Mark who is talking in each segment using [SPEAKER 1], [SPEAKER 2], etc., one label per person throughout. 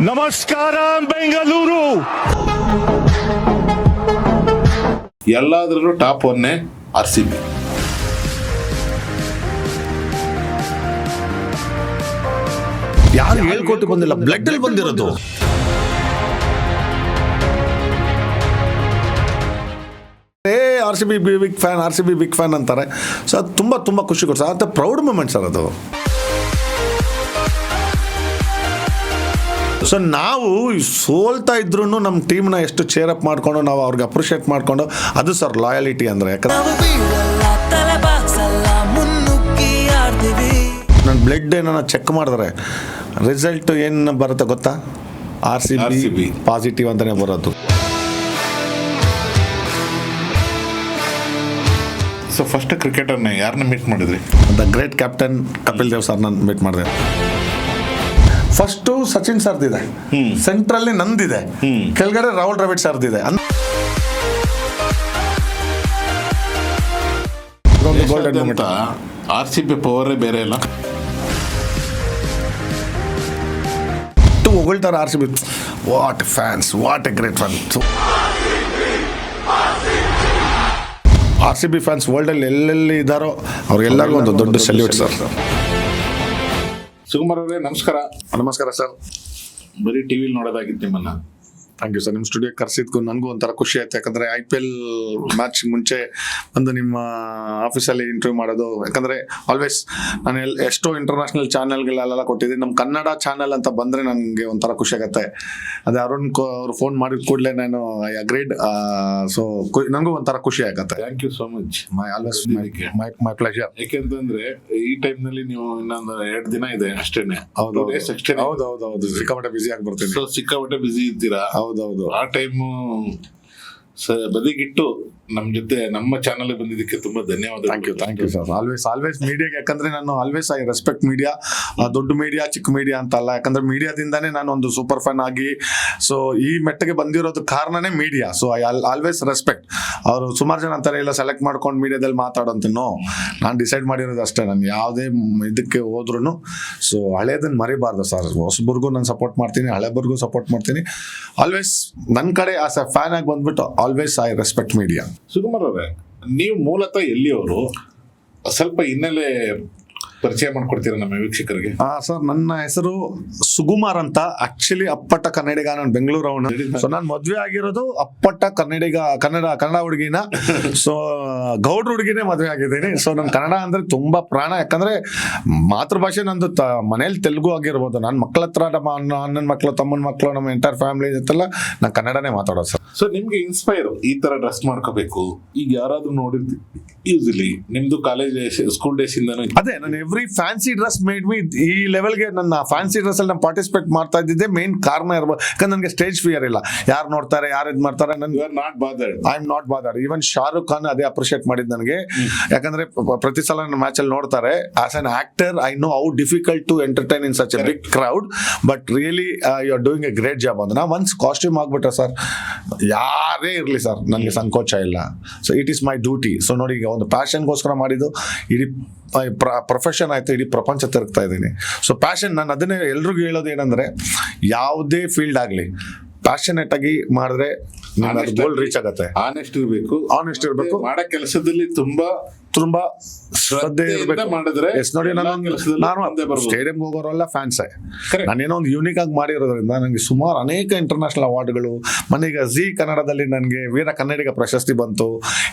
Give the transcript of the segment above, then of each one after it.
[SPEAKER 1] ನಮಸ್ಕಾರ ಬೆಂಗಳೂರು.
[SPEAKER 2] ಎಲ್ಲಾದ್ರೂ top ಒನ್ನೇ RCB.
[SPEAKER 3] ಯಾರು ಹೇಳ್ಕೊಟ್ಟು ಬಂದಿಲ್ಲ, ಬ್ಲಡ್ ಅಲ್ಲಿ ಬಂದಿರೋದು. RCB big fan, RCB big fan ಅಂತಾರೆ. ಸೊ ಅದು ತುಂಬ ಖುಷಿ ಕೊಡ್ಸ ಅಂತ ಪ್ರೌಡ್ ಮೂಮೆಂಟ್ ಸರ್ ಅದು. ಸೊ ನಾವು ಸೋಲ್ತಾ ಇದ್ರೂ ನಮ್ಮ ಟೀಮ್ನ ಎಷ್ಟು ಚೇರಪ್ ಮಾಡ್ಕೊಂಡು ನಾವು ಅವ್ರಿಗೆ ಅಪ್ರಿಷಿಯೇಟ್ ಮಾಡ್ಕೊಂಡು, ಅದು ಸರ್ ಲಾಯಾಲಿಟಿ ಅಂದರೆ. ಯಾಕಂದ್ರೆ ನನ್ನ ಬ್ಲಡ್ ಏನನ್ನ ಚೆಕ್ ಮಾಡಿದ್ರೆ ರಿಸಲ್ಟ್ ಏನು ಬರುತ್ತೆ ಗೊತ್ತಾ? RCB ಪಾಸಿಟಿವ್ ಅಂತಲೇ ಬರೋದು.
[SPEAKER 2] ಸೊ ಫಸ್ಟ್ ಕ್ರಿಕೆಟರ್ನ ಯಾರನ್ನ ಮೀಟ್ ಮಾಡಿದ್ರಿ?
[SPEAKER 3] The great captain Kapil Dev sir ನಾನು ಮೀಟ್ ಮಾಡಿದೆ. ಫಸ್ಟು ಸಚಿನ್ ಸರ್ದಿದೆ, ಸೆಂಟ್ರಲ್ಲಿ ನಂದಿದೆ, ಕೆಳಗಡೆ ರಾಹುಲ್ ದ್ರಾವಿಡ್ ಸರ್ದಿದೆ. Golden moment.
[SPEAKER 2] RCB ಪವರೇ ಬೇರೆ ಇಲ್ಲ.
[SPEAKER 3] ಹೊಗಳ್ತಾರೆ RCB. What fans, what a great fan. RCB fans ವರ್ಲ್ಡಲ್ಲಿ ಎಲ್ಲೆಲ್ಲಿ ಇದ್ದಾರೋ ಅವ್ರಿಗೆಲ್ಲರಿಗೂ ಒಂದು ದೊಡ್ಡ ಸೆಲ್ಯೂಟ್ ಸರ್.
[SPEAKER 2] ಸುಕುಮಾರ್ ಅವರೇ ನಮಸ್ಕಾರ.
[SPEAKER 3] ನಮಸ್ಕಾರ ಸರ್.
[SPEAKER 2] ಬರೀ ಟಿವಿಲಿ ನೋಡೋದಾಗಿತ್ತು ನಿಮ್ಮನ್ನ.
[SPEAKER 3] Thank you sir. ನಿಮ್ಮ ಸ್ಟುಡಿಯೋ ಕರೆಸಿದ್ಕು ನನಗೂ ಒಂಥರ ಖುಷಿ ಆಯ್ತು. ಯಾಕಂದರೆ IPL ಮ್ಯಾಚ್ ಮುಂಚೆ ಒಂದು ನಿಮ್ಮ ಆಫೀಸಲ್ಲಿ ಇಂಟರ್ವ್ಯೂ ಮಾಡೋದು, ಯಾಕಂದರೆ ಆಲ್ವೇಸ್ ನಾನು ಎಷ್ಟೋ ಇಂಟರ್ನ್ಯಾಷನಲ್ ಚಾನೆಲ್ಗಳೆಲ್ಲ ಕೊಟ್ಟಿದ್ದೀನಿ. ನಮ್ಮ ಕನ್ನಡ ಚಾನೆಲ್ ಅಂತ ಬಂದರೆ ನನಗೆ ಒಂಥರ ಖುಷಿ ಆಗುತ್ತೆ. ಅದೇ ಅರುಣ್ ಅವ್ರು ಫೋನ್ ಮಾಡಿದ ಕೂಡಲೇ ನಾನು ಐ ಅಗ್ರೀಡ್. ಸೊ ನನಗೂ ಒಂಥರ ಖುಷಿ ಆಗುತ್ತೆ.
[SPEAKER 2] Thank you so much.
[SPEAKER 3] My pleasure.
[SPEAKER 2] ಯಾಕೆಂತಂದ್ರೆ ಈ ಟೈಮ್ನಲ್ಲಿ ನೀವು ಇನ್ನೊಂದು 2 ದಿನ ಇದೆ ಅಷ್ಟೇನೆ.
[SPEAKER 3] ಹೌದು, ಸಿಕ್ಕಾಪಟ್ಟೆ ಬಿಸಿ ಆಗಿ ಬರ್ತೀನಿ.
[SPEAKER 2] ಸೊ ಸಿಕ್ಕಾಪಟ್ಟೆ ಬಿಸಿ ಇದ್ದೀರಾ.
[SPEAKER 3] ಹೌದೌದು.
[SPEAKER 2] ಆ ಟೈಮು ಬದಿಗಿಟ್ಟು ನಮ್ಮ ಜೊತೆ ನಮ್ಮ ಚಾನಲ್ ಬಂದಿದ್ದಕ್ಕೆ ತುಂಬಾ ಧನ್ಯವಾದ.
[SPEAKER 3] Thank you sir. ಆಲ್ವೇಸ್ ಮೀಡಿಯಾಗೆ, ಯಾಕಂದ್ರೆ ನಾನು ಆಲ್ವೇಸ್ ಐ ರೆಸ್ಪೆಕ್ಟ್ ಮೀಡಿಯಾ. ದೊಡ್ಡ ಮೀಡಿಯಾ ಚಿಕ್ಕ ಮೀಡಿಯಾ ಅಂತ ಅಲ್ಲ, ಯಾಕಂದ್ರೆ ಮೀಡಿಯಾದಿಂದಾನೇ ನಾನು ಒಂದು ಸೂಪರ್ ಫ್ಯಾನ್ ಆಗಿ ಸೊ ಈ ಮೆಟ್ಟಿಗೆ ಬಂದಿರೋದು ಕಾರಣನೇ media. So I always respect. ಅವರು ಸುಮಾರು ಜನ ಅಂತಾರೆ ಇಲ್ಲ ಸೆಲೆಕ್ಟ್ ಮಾಡ್ಕೊಂಡು ಮೀಡಿಯಾದಲ್ಲಿ ಮಾತಾಡೋಂತನೋ, ನಾನು ಡಿಸೈಡ್ ಮಾಡಿರೋದು ಅಷ್ಟೇ. ನಾನು ಯಾವುದೇ ಇದಕ್ಕೆ ಹೋದ್ರೂ ಸೊ ಹಳೇದನ್ನು ಮರಿಬಾರ್ದು ಸರ್. ಹೊಸಬರ್ಗೂ ನಾನು ಸಪೋರ್ಟ್ ಮಾಡ್ತೀನಿ, ಹಳೆಬರ್ಗೂ ಸಪೋರ್ಟ್ ಮಾಡ್ತೀನಿ. ಆಲ್ವೇಸ್ ನನ್ನ ಕಡೆ ಆಸ್ ಎ ಫ್ಯಾನ್ ಆಗಿ ಬಂದ್ಬಿಟ್ಟು always I respect media.
[SPEAKER 2] Sukumar ಅವರೇ, ನೀವು ಮೂಲತಃ ಎಲ್ಲಿಯವರು? ಸ್ವಲ್ಪ ಹಿನ್ನೆಲೆ ಪರಿಚಯ ಮಾಡ್ಕೊಡ್ತೀರಾ ನಮ್ಮ ವೀಕ್ಷಕರಿಗೆ?
[SPEAKER 3] ಸರ್, ನನ್ನ ಹೆಸರು ಸುಕುಮಾರ್ ಅಂತ. ಆಕ್ಚುಲಿ ಅಪ್ಪಟ ಕನ್ನಡಿಗ. ನಾನು ಬೆಂಗಳೂರು ಅವನು. ಸೊ ನಾನು ಮದ್ವೆ ಆಗಿರೋದು ಅಪ್ಪಟ ಕನ್ನಡ ಹುಡುಗಿನ. ಸೊ ಗೌಡ್ರ ಹುಡುಗಿನೇ ಮದ್ವೆ ಆಗಿದ್ದೀನಿ. ಸೊ ನನ್ ಕನ್ನಡ ಅಂದ್ರೆ ತುಂಬಾ ಪ್ರಾಣ. ಯಾಕಂದ್ರೆ ಮಾತೃಭಾಷೆ ನಂದು. ಮನೇಲಿ ತೆಲುಗು ಆಗಿರ್ಬೋದು, ನನ್ನ ಮಕ್ಳ ಹತ್ರ, ನಮ್ಮ ಅಣ್ಣನ ಮಕ್ಳು, ತಮ್ಮನ ಮಕ್ಳು, ನಮ್ಮ ಎಂಟೈರ್ ಫ್ಯಾಮಿಲಿ ಜೊತೆಲ್ಲ ನಾನು ಕನ್ನಡನೇ ಮಾತಾಡೋದು ಸರ್.
[SPEAKER 2] ಸೊ ನಿಮ್ಗೆ ಇನ್ಸ್ಪೈರ್ ಈ ತರ ಡ್ರೆಸ್ ಮಾಡ್ಕೋಬೇಕು ಈಗ ಯಾರಾದ್ರೂ ನೋಡಿರ್ತೀವಿ? ಯೂಸಲಿ ನಿಮ್ದು ಕಾಲೇಜ್ ಡೇಸ್, ಸ್ಕೂಲ್ ಡೇಸ್ ಇಂದನೂ
[SPEAKER 3] ಅದೇ. ನಾನು every fancy dress made me ಈ ಲೆವೆಲ್ಗೆ. ನನ್ನ ಫ್ಯಾನ್ಸಿ ಡ್ರೆಸ್ ಅಲ್ಲಿ ನಾನು ಪಾರ್ಟಿಸಿಪೇಟ್ ಮಾಡ್ತಾ ಇದ್ದಿದ್ದೆ ಮೇನ್ ಕಾರಣ ಇರ್ಬೋದು. ಯಾಕಂದ್ರೆ ನನಗೆ ಸ್ಟೇಜ್ ಫಿಯರ್ ಇಲ್ಲ. ಯಾರು ನೋಡ್ತಾರೆ, ಯಾರು ಇದು ಮಾಡ್ತಾರೆ, I am not bothered. Even Shahrukh Khan ಅದೇ ಅಪ್ರಿಷಿಯೇಟ್ ಮಾಡಿದ್ ನನಗೆ. ಯಾಕಂದ್ರೆ ಪ್ರತಿ ಸಲ ನನ್ನ ಮ್ಯಾಚ್ ಅಲ್ಲಿ ನೋಡ್ತಾರೆ. As an actor I know how difficult to entertain in such a big crowd, but really you are doing a great job ಅಂತ. ನಾ ಒನ್ಸ್ ಕಾಸ್ಟ್ಯೂಮ್ ಆಗ್ಬಿಟ್ರೆ ಸರ್, ಯಾರೇ ಇರಲಿ ಸರ್, ನನಗೆ ಸಂಕೋಚ ಇಲ್ಲ. So it is my duty. So ನೋಡಿ, ಈಗ ಒಂದು ಪ್ಯಾಷನ್ಗೋಸ್ಕರ ಮಾಡಿದ್ದು ಇಡೀ ಪ್ರೊಫೆಷನ್ ಆಯ್ತು, ಇಡೀ ಪ್ರಪಂಚ ತಿರುಗ್ತಾ ಇದ್ದೀನಿ. ಸೊ ಪ್ಯಾಷನ್, ನಾನು ಅದನ್ನೇ ಎಲ್ರಿಗೂ ಹೇಳೋದು ಏನಂದ್ರೆ, ಯಾವುದೇ ಫೀಲ್ಡ್ ಆಗಲಿ ಪ್ಯಾಷನೇಟ್ ಆಗಿ ಮಾಡಿದ್ರೆ ಗೋಲ್ ರೀಚ್ ಆಗತ್ತೆ.
[SPEAKER 2] ಆನೆಸ್ಟ್ ಇರಬೇಕು, ಮಾಡೋ ಕೆಲಸದಲ್ಲಿ ತುಂಬಾ
[SPEAKER 3] ಶ್ರದ್ಧೆ ಇರಬೇಕು
[SPEAKER 2] ಮಾಡಿದ್ರೆ.
[SPEAKER 3] ನೋಡಿ, ನಾನು ಸ್ಟೇಡಿಯಂಗೆ ಹೋಗೋರೆಲ್ಲ ಫ್ಯಾನ್ಸೇ. ನಾನೇನೋ ಒಂದು ಯೂನಿಕ್ ಆಗಿ ಮಾಡಿರೋದ್ರಿಂದ ನನಗೆ ಸುಮಾರು ಅನೇಕ ಇಂಟರ್ನ್ಯಾಷನಲ್ ಅವಾರ್ಡ್ಗಳು. ಮನೆಗೆ ಜಿ ಕನ್ನಡದಲ್ಲಿ ನನಗೆ ವೀರ ಕನ್ನಡಿಗ ಪ್ರಶಸ್ತಿ ಬಂತು.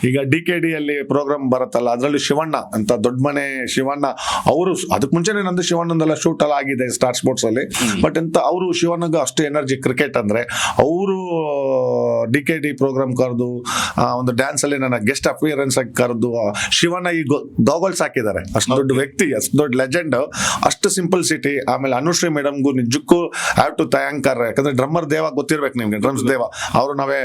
[SPEAKER 3] ಈಗ DKD ಅಲ್ಲಿ ಪ್ರೋಗ್ರಾಮ್ ಬರುತ್ತಲ್ಲ, ಅದರಲ್ಲಿ ಶಿವಣ್ಣ ಅಂತ, ದೊಡ್ಡ ಮನೆ ಶಿವಣ್ಣ ಅವರು, ಅದಕ್ಕೆ ಮುಂಚೆನೆ ನಂದು ಶಿವಣ್ಣಂದೆಲ್ಲ ಶೂಟ್ ಎಲ್ಲ ಆಗಿದೆ ಸ್ಟಾರ್ ಸ್ಪೋರ್ಟ್ಸ್ ಅಲ್ಲಿ. ಬಟ್ ಎಂತ ಅವರು ಶಿವಣ್ಣಗೆ ಅಷ್ಟು ಎನರ್ಜಿ ಕ್ರಿಕೆಟ್ ಅಂದ್ರೆ, ಅವರು DKD ಪ್ರೋಗ್ರಾಮ್ ಕರೆದು ಒಂದು ಡ್ಯಾನ್ಸ್ ಅಲ್ಲಿ ನನ್ನ ಗೆಸ್ಟ್ ಅಪಿಯರೆನ್ಸ್ ಆಗಿ ಕರೆದು ಶಿವಣ್ಣ ಈ ಗಾಗಲ್ಸ್ ಹಾಕಿದ್ದಾರೆ. ಅಷ್ಟು ದೊಡ್ಡ ವ್ಯಕ್ತಿ, ಅಷ್ಟು ದೊಡ್ಡ ಲೆಜೆಂಡ್, ಅಷ್ಟು ಸಿಂಪಲ್ ಸಿಟಿ. ಆಮೇಲೆ ಅನುಶ್ರೀ ಮೇಡಮ್ಗೂ ನಿಜಕ್ಕೂ ಹ್ಯಾವ್ ಟು ಥ್ಯಾಂಕ್ ಹರ್. ಯಾಕಂದ್ರೆ ಡ್ರಮ್ಮರ್ ದೇವ ಗೊತ್ತಿರ್ಬೇಕು ನಿಮ್ಗೆ, ಡ್ರಮ್ಸ್ ದೇವ. ಅವರು ನಾವೇ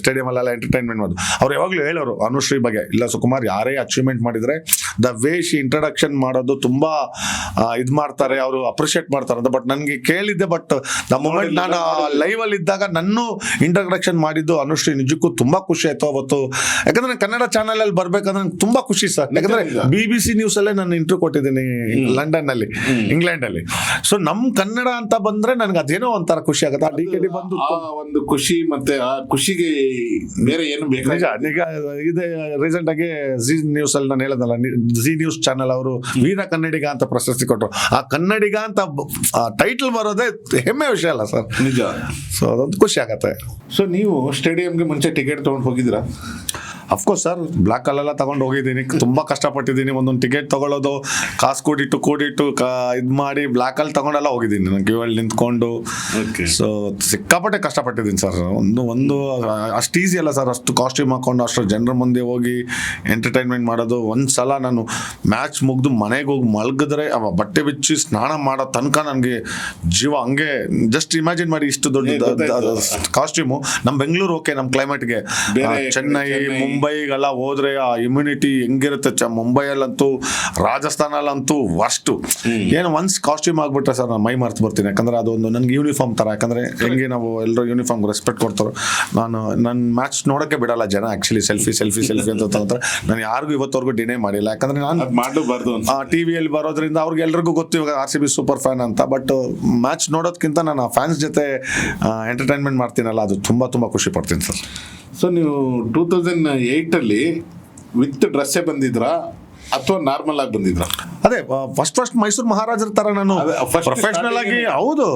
[SPEAKER 3] ಸ್ಟೇಡಿಯಂ ಅಲ್ಲೆಲ್ಲ ಎಂಟರ್ಟೈನ್ಮೆಂಟ್ ಮಾಡೋದು. ಅವ್ರು ಯಾವಾಗಲೂ ಹೇಳೋರು ಅನುಶ್ರೀ ಬಗ್ಗೆ, ಇಲ್ಲ ಸುಕುಮಾರ್ ಯಾರೇ ಅಚೀವ್ಮೆಂಟ್ ಮಾಡಿದ್ರೆ ದ ವೇ ಶಿ ಇಂಟ್ರಡಕ್ಷನ್ ಮಾಡೋದು ತುಂಬಾ ಇದು ಮಾಡ್ತಾರೆ, ಅವರು ಅಪ್ರಿಷಿಯೇಟ್ ಮಾಡ್ತಾರೆ ಅಂತ. ಬಟ್ ನನಗೆ ಕೇಳಿದ್ದೆ, ಬಟ್ ದ ಮೊಮೆಂಟ್ ನಾನು ಲೈವ್ ಅಲ್ಲಿ ಇದ್ದಾಗ ನನ್ನ ಇಂಟ್ರಡಕ್ಷನ್ ಮಾಡಿದ್ದು ಅನುಶ್ರೀ ನಿಜಕ್ಕೂ ತುಂಬಾ ಖುಷಿ ಆಯ್ತು ಅವತ್ತು. ಯಾಕಂದ್ರೆ ಕನ್ನಡ ಚಾನೆಲ್ ಅಲ್ಲಿ ಬರ್ಬೇಕಂದ್ರೆ ನಂಗೆ ತುಂಬಾ ಖುಷಿ ಸರ್. ಯಾಕಂದ್ರೆ BBC ನ್ಯೂಸ್ ಅಲ್ಲೇ ನಾನು ಇಂಟರ್ವ್ಯೂ ಕೊಟ್ಟಿದ್ದೀನಿ ಲಂಡನ್ ಅಲ್ಲಿ, ಇಂಗ್ಲೆಂಡ್ ಅಲ್ಲಿ. ಸೊ ನಮ್ ಕನ್ನಡ ಅಂತ ಬಂದ್ರೆ ನನ್ಗೆ ಅದೇನೋ ಒಂಥರ ಖುಷಿ ಆಗುತ್ತೆ. ಆ DKD ಬಂದು
[SPEAKER 2] ಒಂದು ಖುಷಿ, ಮತ್ತೆ ಆ ಖುಷಿಗೆ ಬೇರೆ ಏನು ಬೇಕು.
[SPEAKER 3] ನಿಜ. ಈಗ ಇದೆ ರೀಸೆಂಟ್ ಆಗಿ ಜಿ ನ್ಯೂಸ್ ಅಲ್ಲಿ ನಾನು ಹೇಳದಲ್ಲ, ಜಿ ನ್ಯೂಸ್ ಚಾನಲ್ ಅವರು ವೀರ ಕನ್ನಡಿಗ ಅಂತ ಪ್ರಶಸ್ತಿ ಕೊಟ್ಟರು. ಆ ಕನ್ನಡಿಗ ಅಂತ ಟೈಟಲ್ ಬರೋದೇ ಹೆಮ್ಮೆ ವಿಷಯ ಅಲ್ಲ ಸರ್?
[SPEAKER 2] ನಿಜ.
[SPEAKER 3] ಸೊ ಅದೊಂದು ಖುಷಿ ಆಗತ್ತೆ.
[SPEAKER 2] ಸೊ ನೀವು ಸ್ಟೇಡಿಯಂಗೆ ಮುಂಚೆ ಟಿಕೆಟ್ ತಗೊಂಡು ಹೋಗಿದ್ದೀರಾ?
[SPEAKER 3] ಅಫ್ಕೋರ್ಸ್ ಸರ್, ಬ್ಲಾಕ್ ಅಲ್ಲೆಲ್ಲ ತಗೊಂಡು ಹೋಗಿದ್ದೀನಿ, ತುಂಬಾ ಕಷ್ಟಪಟ್ಟಿದ್ದೀನಿ. ಒಂದೊಂದು ಟಿಕೆಟ್ ತಗೊಳ್ಳೋದು ಕಾಸು ಕೂಡಿಟ್ಟು ಇದು ಮಾಡಿ ಬ್ಲಾಕ್ ಅಲ್ಲಿ ತಗೊಂಡೆಲ್ಲ ಹೋಗಿದ್ದೀನಿ. ನಾನು ಕ್ಯೂ ಅಲ್ಲಿ ನಿಂತ್ಕೊಂಡು. ಸೊ ಸಿಕ್ಕಾಪಟ್ಟೆ ಕಷ್ಟಪಟ್ಟಿದ್ದೀನಿ ಸರ್. ಒಂದು ಅಷ್ಟು ಈಸಿ ಅಲ್ಲ ಸರ್, ಅಷ್ಟು ಕಾಸ್ಟ್ಯೂಮ್ ಹಾಕೊಂಡು ಅಷ್ಟು ಜನರ ಮುಂದೆ ಹೋಗಿ ಎಂಟರ್ಟೈನ್ಮೆಂಟ್ ಮಾಡೋದು. ಒಂದ್ಸಲ ನಾನು ಮ್ಯಾಚ್ ಮುಗಿದು ಮನೆಗೆ ಹೋಗಿ ಮಲಗಿದ್ರೆ ಬಟ್ಟೆ ಬಿಚ್ಚಿ ಸ್ನಾನ ಮಾಡೋ ತನಕ ನನಗೆ ಜೀವ ಹಂಗೆ. ಜಸ್ಟ್ ಇಮ್ಯಾಜಿನ್ ಮಾಡಿ, ಇಷ್ಟು ದೊಡ್ಡ ಕಾಸ್ಟ್ಯೂಮು. ನಮ್ಮ ಬೆಂಗಳೂರು ಓಕೆ, ನಮ್ಮ ಕ್ಲೈಮೇಟ್ಗೆ. ಚೆನ್ನೈ, ಮುಂಬೈಗೆಲ್ಲ ಹೋದ್ರೆ ಆ ಇಮ್ಯುನಿಟಿ ಹೆಂಗಿರುತ್ತೆ. ಮುಂಬೈಯಲ್ಲಂತೂ, ರಾಜಸ್ಥಾನಲ್ಲಂತೂ ವರ್ಸ್ಟ್. ಏನು ಒನ್ಸ್ ಕಾಸ್ಟ್ಯೂಮ್ ಆಗ್ಬಿಟ್ರೆ ಸರ್ ನಾನು ಮೈ ಮರ್ತು ಬರ್ತೀನಿ. ಯಾಕಂದ್ರೆ ಅದೊಂದು ನನ್ಗೆ ಯೂನಿಫಾರ್ಮ್ ತರ. ಯಾಕಂದ್ರೆ ಹೆಂಗೆ ನಾವು ಎಲ್ಲರೂ ಯೂನಿಫಾರ್ಮ್ ರೆಸ್ಪೆಕ್ಟ್ ಕೊಡ್ತಾರೆ. ನನ್ನ ಮ್ಯಾಚ್ ನೋಡೋಕೆ ಬಿಡಲ್ಲ ಜನ. ಆಕ್ಚುಲಿ ಸೆಲ್ಫಿ ಅಂತ ತಗೋತಾರೆ. ನಾನು ಯಾರಿಗೂ ಇವತ್ತವರೆಗೂ ಡಿನೇ ಮಾಡಿಲ್ಲ. ಯಾಕಂದ್ರೆ ನಾನು
[SPEAKER 2] ಮಾಡಬಾರ್ದು
[SPEAKER 3] ಟಿವಿಯಲ್ಲಿ ಬರೋದ್ರಿಂದ ಅವ್ರಿಗೆ ಎಲ್ರಿಗೂ ಗೊತ್ತು ಇವಾಗ RCB ಸೂಪರ್ ಫ್ಯಾನ್ ಅಂತ. ಬಟ್ ಮ್ಯಾಚ್ ನೋಡೋದಕ್ಕಿಂತ ನಾನು ಫ್ಯಾನ್ಸ್ ಜೊತೆ ಎಂಟರ್ಟೈನ್ಮೆಂಟ್ ಮಾಡ್ತೀನಲ್ಲ, ಅದು ತುಂಬಾ ತುಂಬಾ ಖುಷಿ ಪಡ್ತೀನಿ ಸರ್.
[SPEAKER 2] ಸೊ ನೀವು 2008 ವಿತ್ ಡ್ರೆಸ್ಸೇ ಬಂದಿದ್ರಾ ಅಥವಾ ನಾರ್ಮಲ್ ಆಗಿ ಬಂದಿದ್ರಾ?
[SPEAKER 3] ಅದೇ ಫಸ್ಟ್ ಮೈಸೂರು ಮಹಾರಾಜರ ತರ ನಾನು ಪ್ರೊಫೆಷನಲ್ ಆಗಿ. ಹೌದು,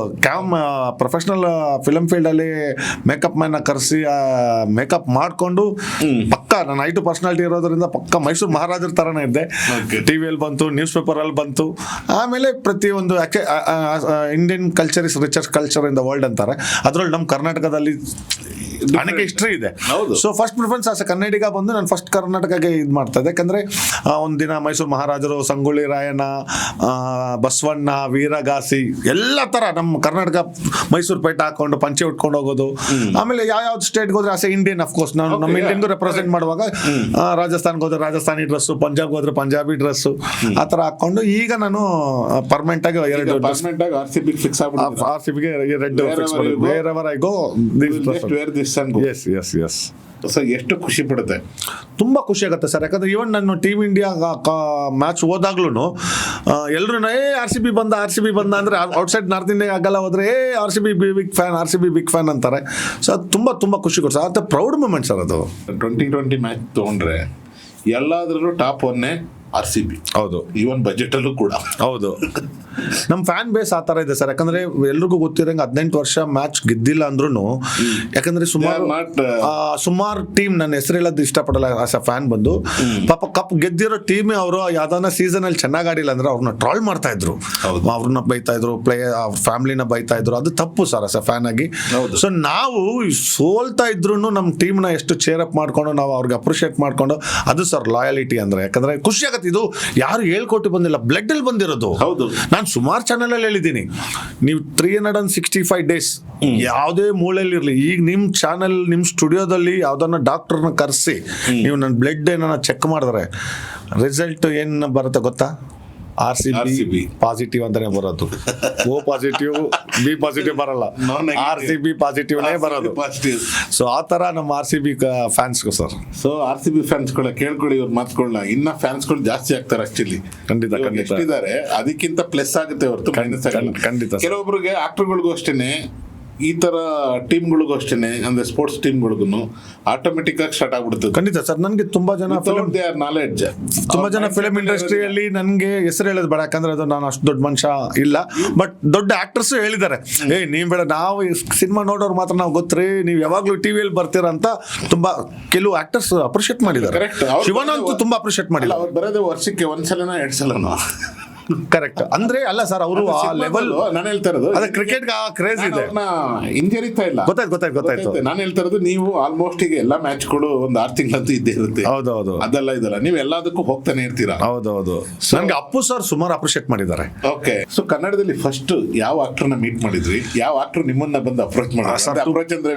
[SPEAKER 3] ಪ್ರೊಫೆಷನಲ್ ಫಿಲಂ ಫೀಲ್ಡ್ ಅಲ್ಲಿ ಮೇಕಪ್ ಮ್ಯಾನ್ ಕರೆಸಿ ಮೇಕಪ್ ಮಾಡ್ಕೊಂಡು ಪಕ್ಕ ನನ್ನ ಐಟು ಪರ್ಸನಾಲಿಟಿ ಇರೋದ್ರಿಂದ ಪಕ್ಕ ಮೈಸೂರು ಮಹಾರಾಜರ ತರನೇ ಇದ್ದೆ. ಟಿವಿಯಲ್ಲಿ ಬಂತು, ನ್ಯೂಸ್ ಪೇಪರ್ ಅಲ್ಲಿ ಬಂತು. ಆಮೇಲೆ ಪ್ರತಿಯೊಂದು Indian culture is richer culture in the world ಅಂತಾರೆ. ಅದ್ರಲ್ಲಿ ನಮ್ಮ ಕರ್ನಾಟಕದಲ್ಲಿ ಅನೇಕ ಹಿಸ್ಟ್ರಿ ಇದೆ. ಸೊ ಫಸ್ಟ್ ಪ್ರಿಫರೆನ್ಸ್ ಆಸ್ ಕನ್ನಡಿಗ ಬಂದು ನಾನು ಫಸ್ಟ್ ಕರ್ನಾಟಕಕ್ಕೆ ಇದು ಮಾಡ್ತಾ ಇದ್ದೆ. ಯಾಕಂದ್ರೆ ಒಂದಿನ ಮೈಸೂರು ಮಹಾರಾಜರು, ಸಂಗೊಳ್ಳಿ ರಾಯಣ್ಣ, ಬಸವಣ್ಣ, ವೀರಗಾಸಿ ಎಲ್ಲ ತರ ನಮ್ಮ ಕರ್ನಾಟಕ ಮೈಸೂರು ಪೇಟ ಹಾಕೊಂಡು ಪಂಚೆ ಉಟ್ಕೊಂಡು ಹೋಗೋದು. ಆಮೇಲೆ ಯಾವ ಸ್ಟೇಟ್ಗೆ ಹೋದ್ರೆ ಆಸೆ ಇಂಡಿಯನ್, ಅಫ್ಕೋರ್ಸ್ ನಾವು ನಮ್ಮ ಇಂಡಿಯನ್ಗೂ ರೆಪ್ರೆಸೆಂಟ್ ಮಾಡುವಾಗ ರಾಜಸ್ಥಾನ್ಗೆ ಹೋದ್ರೆ ರಾಜಸ್ಥಾನಿ ಡ್ರೆಸ್ಸು, ಪಂಜಾಬ್ಗೆ ಹೋದ್ರೆ ಪಂಜಾಬಿ ಡ್ರೆಸ್ಸು, ಆ ತರ ಹಾಕೊಂಡು ಈಗ ನಾನು ಪರ್ಮನೆಂಟ್ ಆಗಿ RCBಗೆ ರೆಡ್ ಫಿಕ್ಸ್ ಮಾಡಿ wherever I go this. Yes.
[SPEAKER 2] Sir ಎಷ್ಟು ಖುಷಿ ಪಡುತ್ತೆ?
[SPEAKER 3] ತುಂಬಾ ಖುಷಿ ಆಗುತ್ತೆ ಸರ್. ಯಾಕಂದ್ರೆ ಈವನ್ ನಾನು ಟೀಮ್ ಇಂಡಿಯಾ ಮ್ಯಾಚ್ ಹೋದಾಗ್ಲೂ ಎಲ್ಲರೂ RCB ಬಂದ ಅಂದ್ರೆ ಔಟ್ಸೈಡ್ ನಾರ್ತ್ ಇಂಡಿಯಾ ಆಗಲ್ಲ ಹೋದ್ರೆ RCB ಬಿಗ್ ಫ್ಯಾನ್ ಅಂತಾರೆ. ಸೊ ಅದು ತುಂಬಾ ಖುಷಿ ಕೊಡ್ತಾರೆ. ಅದು ಪ್ರೌಡ್ ಮೂಮೆಂಟ್ ಸರ್. ಅದು
[SPEAKER 2] 2020 ಮ್ಯಾಚ್ ತಗೊಂಡ್ರೆ ಎಲ್ಲಾದ್ರಲ್ಲೂ ಟಾಪ್ 1 RCB.
[SPEAKER 3] ಹೌದು,
[SPEAKER 2] ಈವನ್ ಬಜೆಟ್ ಅಲ್ಲೂ ಕೂಡ.
[SPEAKER 3] ಹೌದು, ನಮ್ಮ ಫ್ಯಾನ್ ಬೇಸ್ ಆ ತರ ಇದೆ ಸರ್. ಯಾಕಂದ್ರೆ ಎಲ್ರಿಗೂ ಗೊತ್ತಿರಂಗೆ 18 ವರ್ಷ ಮ್ಯಾಚ್ ಗೆದ್ದಿಲ್ಲ ಅಂದ್ರೂ, ಯಾಕಂದ್ರೆ ಸುಮಾರು ಟೀಮ್ ನನ್ನ ಹೆಸರು ಹೇಳೋದು ಇಷ್ಟಪಡಲ್ಲ ಆಸ್ ಅ ಫ್ಯಾನ್ ಬಂದು. ಪಾಪ ಕಪ್ ಗೆದ್ದಿರೋ ಟೀಮ್ ಅವರು ಯಾವ್ದಾನ ಸೀಸನ್ ಅಲ್ಲಿ ಚೆನ್ನಾಗಿ ಆಡಿಲ್ಲ ಅಂದ್ರೆ ಅವ್ರನ್ನ ಟ್ರಾಲ್ ಮಾಡ್ತಾ ಇದ್ರು, ಅವ್ರನ್ನ ಬೈತಾ ಇದ್ರು, ಫ್ಯಾಮಿಲಿನ ಬೈತಾ ಇದ್ರು. ಅದು ತಪ್ಪು ಸರ್ ಆಸ್ ಅ ಫ್ಯಾನ್ ಆಗಿ. ಸೊ ನಾವು ಸೋಲ್ತಾ ಇದ್ರು ನಮ್ಮ ಟೀಮ್ ನ ಎಷ್ಟು ಚೇರ್ ಅಪ್ ಮಾಡ್ಕೊಂಡು ನಾವು ಅವ್ರಿಗೆ ಅಪ್ರಿಶಿಯೇಟ್ ಮಾಡ್ಕೊಂಡು, ಅದು ಸರ್ ಲಾಯಾಲಿಟಿ ಅಂದ್ರೆ. ಯಾಕಂದ್ರೆ ಖುಷಿ ಆಗತ್ತೆ. ಇದು ಯಾರು ಹೇಳ್ಕೊಟ್ಟು ಬಂದಿಲ್ಲ, ಬ್ಲಡ್ ಅಲ್ಲಿ ಬಂದಿರೋದು.
[SPEAKER 2] ಹೌದು,
[SPEAKER 3] ನಾನು ಸುಮಾರು ಚಾನೆಲ್ ಅಲ್ಲಿ ಹೇಳಿದ್ದೀನಿ, ನೀವು 365 days ಯಾವುದೇ ಮೂಲೆಯಲ್ಲಿ ಇರಲಿ, ಈಗ ನಿಮ್ ಚಾನೆಲ್ ನಿಮ್ ಸ್ಟುಡಿಯೋದಲ್ಲಿ ಯಾವ್ದನ್ನ ಡಾಕ್ಟರ್ನ ಕರೆಸಿ ನೀವು ನನ್ನ ಬ್ಲಡ್ ಏನ ಚೆಕ್ ಮಾಡಿದ್ರೆ ರಿಸಲ್ಟ್ ಏನ್ ಬರುತ್ತೆ ಗೊತ್ತಾ? RCB ಪಾಸಿಟಿವ್ ಅಂತಾನೆ ಬರೋದು. O ಪಾಸಿಟಿವ್, B ಪಾಸಿಟಿವ್ ಬರಲ್ಲ, RCB ಪಾಸಿಟಿವ್ನೇ ಬರೋದು. ಸೊ ಆ ತರ ನಮ್ಮ RCB ಫ್ಯಾನ್ಸ್ಗೂ ಸರ್.
[SPEAKER 2] ಸೊ RCB ಫ್ಯಾನ್ಸ್ಗಳ ಕೇಳ್ಕೊಳ್ಳಿ, ಇವ್ರ ಮಾತುಗಳನ್ನ. ಇನ್ನ ಫ್ಯಾನ್ಸ್ಗಳು ಜಾಸ್ತಿ ಆಗ್ತಾರೆ ಆಕ್ಚುಲಿ.
[SPEAKER 3] ಖಂಡಿತ
[SPEAKER 2] ಎಷ್ಟಿದ್ದಾರೆ ಅದಕ್ಕಿಂತ ಪ್ಲಸ್ ಆಗುತ್ತೆ ಹೊರತು ಮೈನಸ್ ಆಗಲ್ಲ.
[SPEAKER 3] ಖಂಡಿತ.
[SPEAKER 2] ಕೆಲವೊಬ್ರಿಗೆ ಆಕ್ಟರ್ಗಳಿಗೂ ಅಷ್ಟೇನೆ, ಈ ತರ ಟೀಮ್ಗಳಿಗೂ ಅಷ್ಟೇನೆ, ಅಂದ್ರೆ ಸ್ಪೋರ್ಟ್ಸ್ ಟೀಮ್ಗಳಿಗೂ ಆಟೋಮೆಟಿಕ್ ಆಗಿ ಸ್ಟಾರ್ಟ್ ಆಗ್ಬಿಡ್ತದೆ.
[SPEAKER 3] ಖಂಡಿತ ಸರ್. ನನಗೆ ತುಂಬಾ ಜನ ಫಿಲ್ಮ್ ಇಂಡಸ್ಟ್ರಿಯಲ್ಲಿ ನನಗೆ ಹೆಸರು ಹೇಳೋದು ಬೇಡ, ಯಾಕಂದ್ರೆ ಅದು ನಾನು ಅಷ್ಟು ದೊಡ್ಡ ಮನುಷ್ಯ ಇಲ್ಲ. ಬಟ್ ದೊಡ್ಡ ಆಕ್ಟರ್ಸ್ ಹೇಳಿದ್ದಾರೆ, ನೀವ್ ಬೇಡ, ನಾವು ಸಿನಿಮಾ ನೋಡೋರು ಮಾತ್ರ ನಾವು ಗೊತ್ತ್ರಿ, ನೀವು ಯಾವಾಗ್ಲೂ ಟಿವಿಯಲ್ಲಿ ಬರ್ತೀರಾ ಅಂತ ತುಂಬಾ ಕೆಲವು ಆಕ್ಟರ್ಸ್ ಅಪ್ರಿಶಿಯೇಟ್ ಮಾಡಿದ್ದಾರೆ. ಶಿವನ ಅಂತೂ ತುಂಬಾ ಅಪ್ರಿಶಿಯೇಟ್ ಮಾಡಿಲ್ಲ.
[SPEAKER 2] ಅವ್ರು ಬರೋದೇ ವರ್ಷಕ್ಕೆ 1 ಸಲನೋ 2 ಸಲನೋ.
[SPEAKER 3] ಕರೆಕ್ಟ್. ಅಂದ್ರೆ ಅಲ್ಲ ಸರ್, ಅವರು ಆ ಲೆವೆಲ್,
[SPEAKER 2] ನಾನು ಹೇಳ್ತಾ ಇರೋದು
[SPEAKER 3] ಅದೇ ಕ್ರಿಕೆಟ್ ಕ್ರೇಜ್ ಇದೆ.
[SPEAKER 2] ಇಂಜರಿತಾ ಇಲ್ಲ.
[SPEAKER 3] ಗೊತ್ತಾಯ್ತು.
[SPEAKER 2] ನಾನು ಹೇಳ್ತಾ ಇರೋದು ನೀವು ಆಲ್ಮೋಸ್ಟ್ ಈಗ ಎಲ್ಲಾ ಮ್ಯಾಚ್ಗಳು ಒಂದು 6 ತಿಂಗಳಂತೂ ಇದ್ದೇ ಇರುತ್ತೆ.
[SPEAKER 3] ಹೌದೌದು.
[SPEAKER 2] ಅದೆಲ್ಲ ಇದಲ್ಲ, ನೀವು ಎಲ್ಲದಕ್ಕೂ ಹೋಗ್ತಾನೆ ಇರ್ತೀರಾ.
[SPEAKER 3] ಹೌದೌದು. ನನ್ಗೆ ಅಪ್ಪು ಸರ್ ಸುಮಾರು ಅಪ್ರಿಶಿಯೇಟ್ ಮಾಡಿದ್ದಾರೆ.
[SPEAKER 2] ಓಕೆ. ಸೊ ಕನ್ನಡದಲ್ಲಿ ಫಸ್ಟ್ ಯಾವ ಆಕ್ಟರ್ನ ಮೀಟ್ ಮಾಡಿದ್ರಿ? ಯಾವ ಆಕ್ಟರ್ ನಿಮ್ಮನ್ನ ಬಂದು ಅಪ್ರೋಚ್ ಮಾಡಿದ್ರು? ಅಪ್ರೋಚ್ ಅಂದ್ರೆ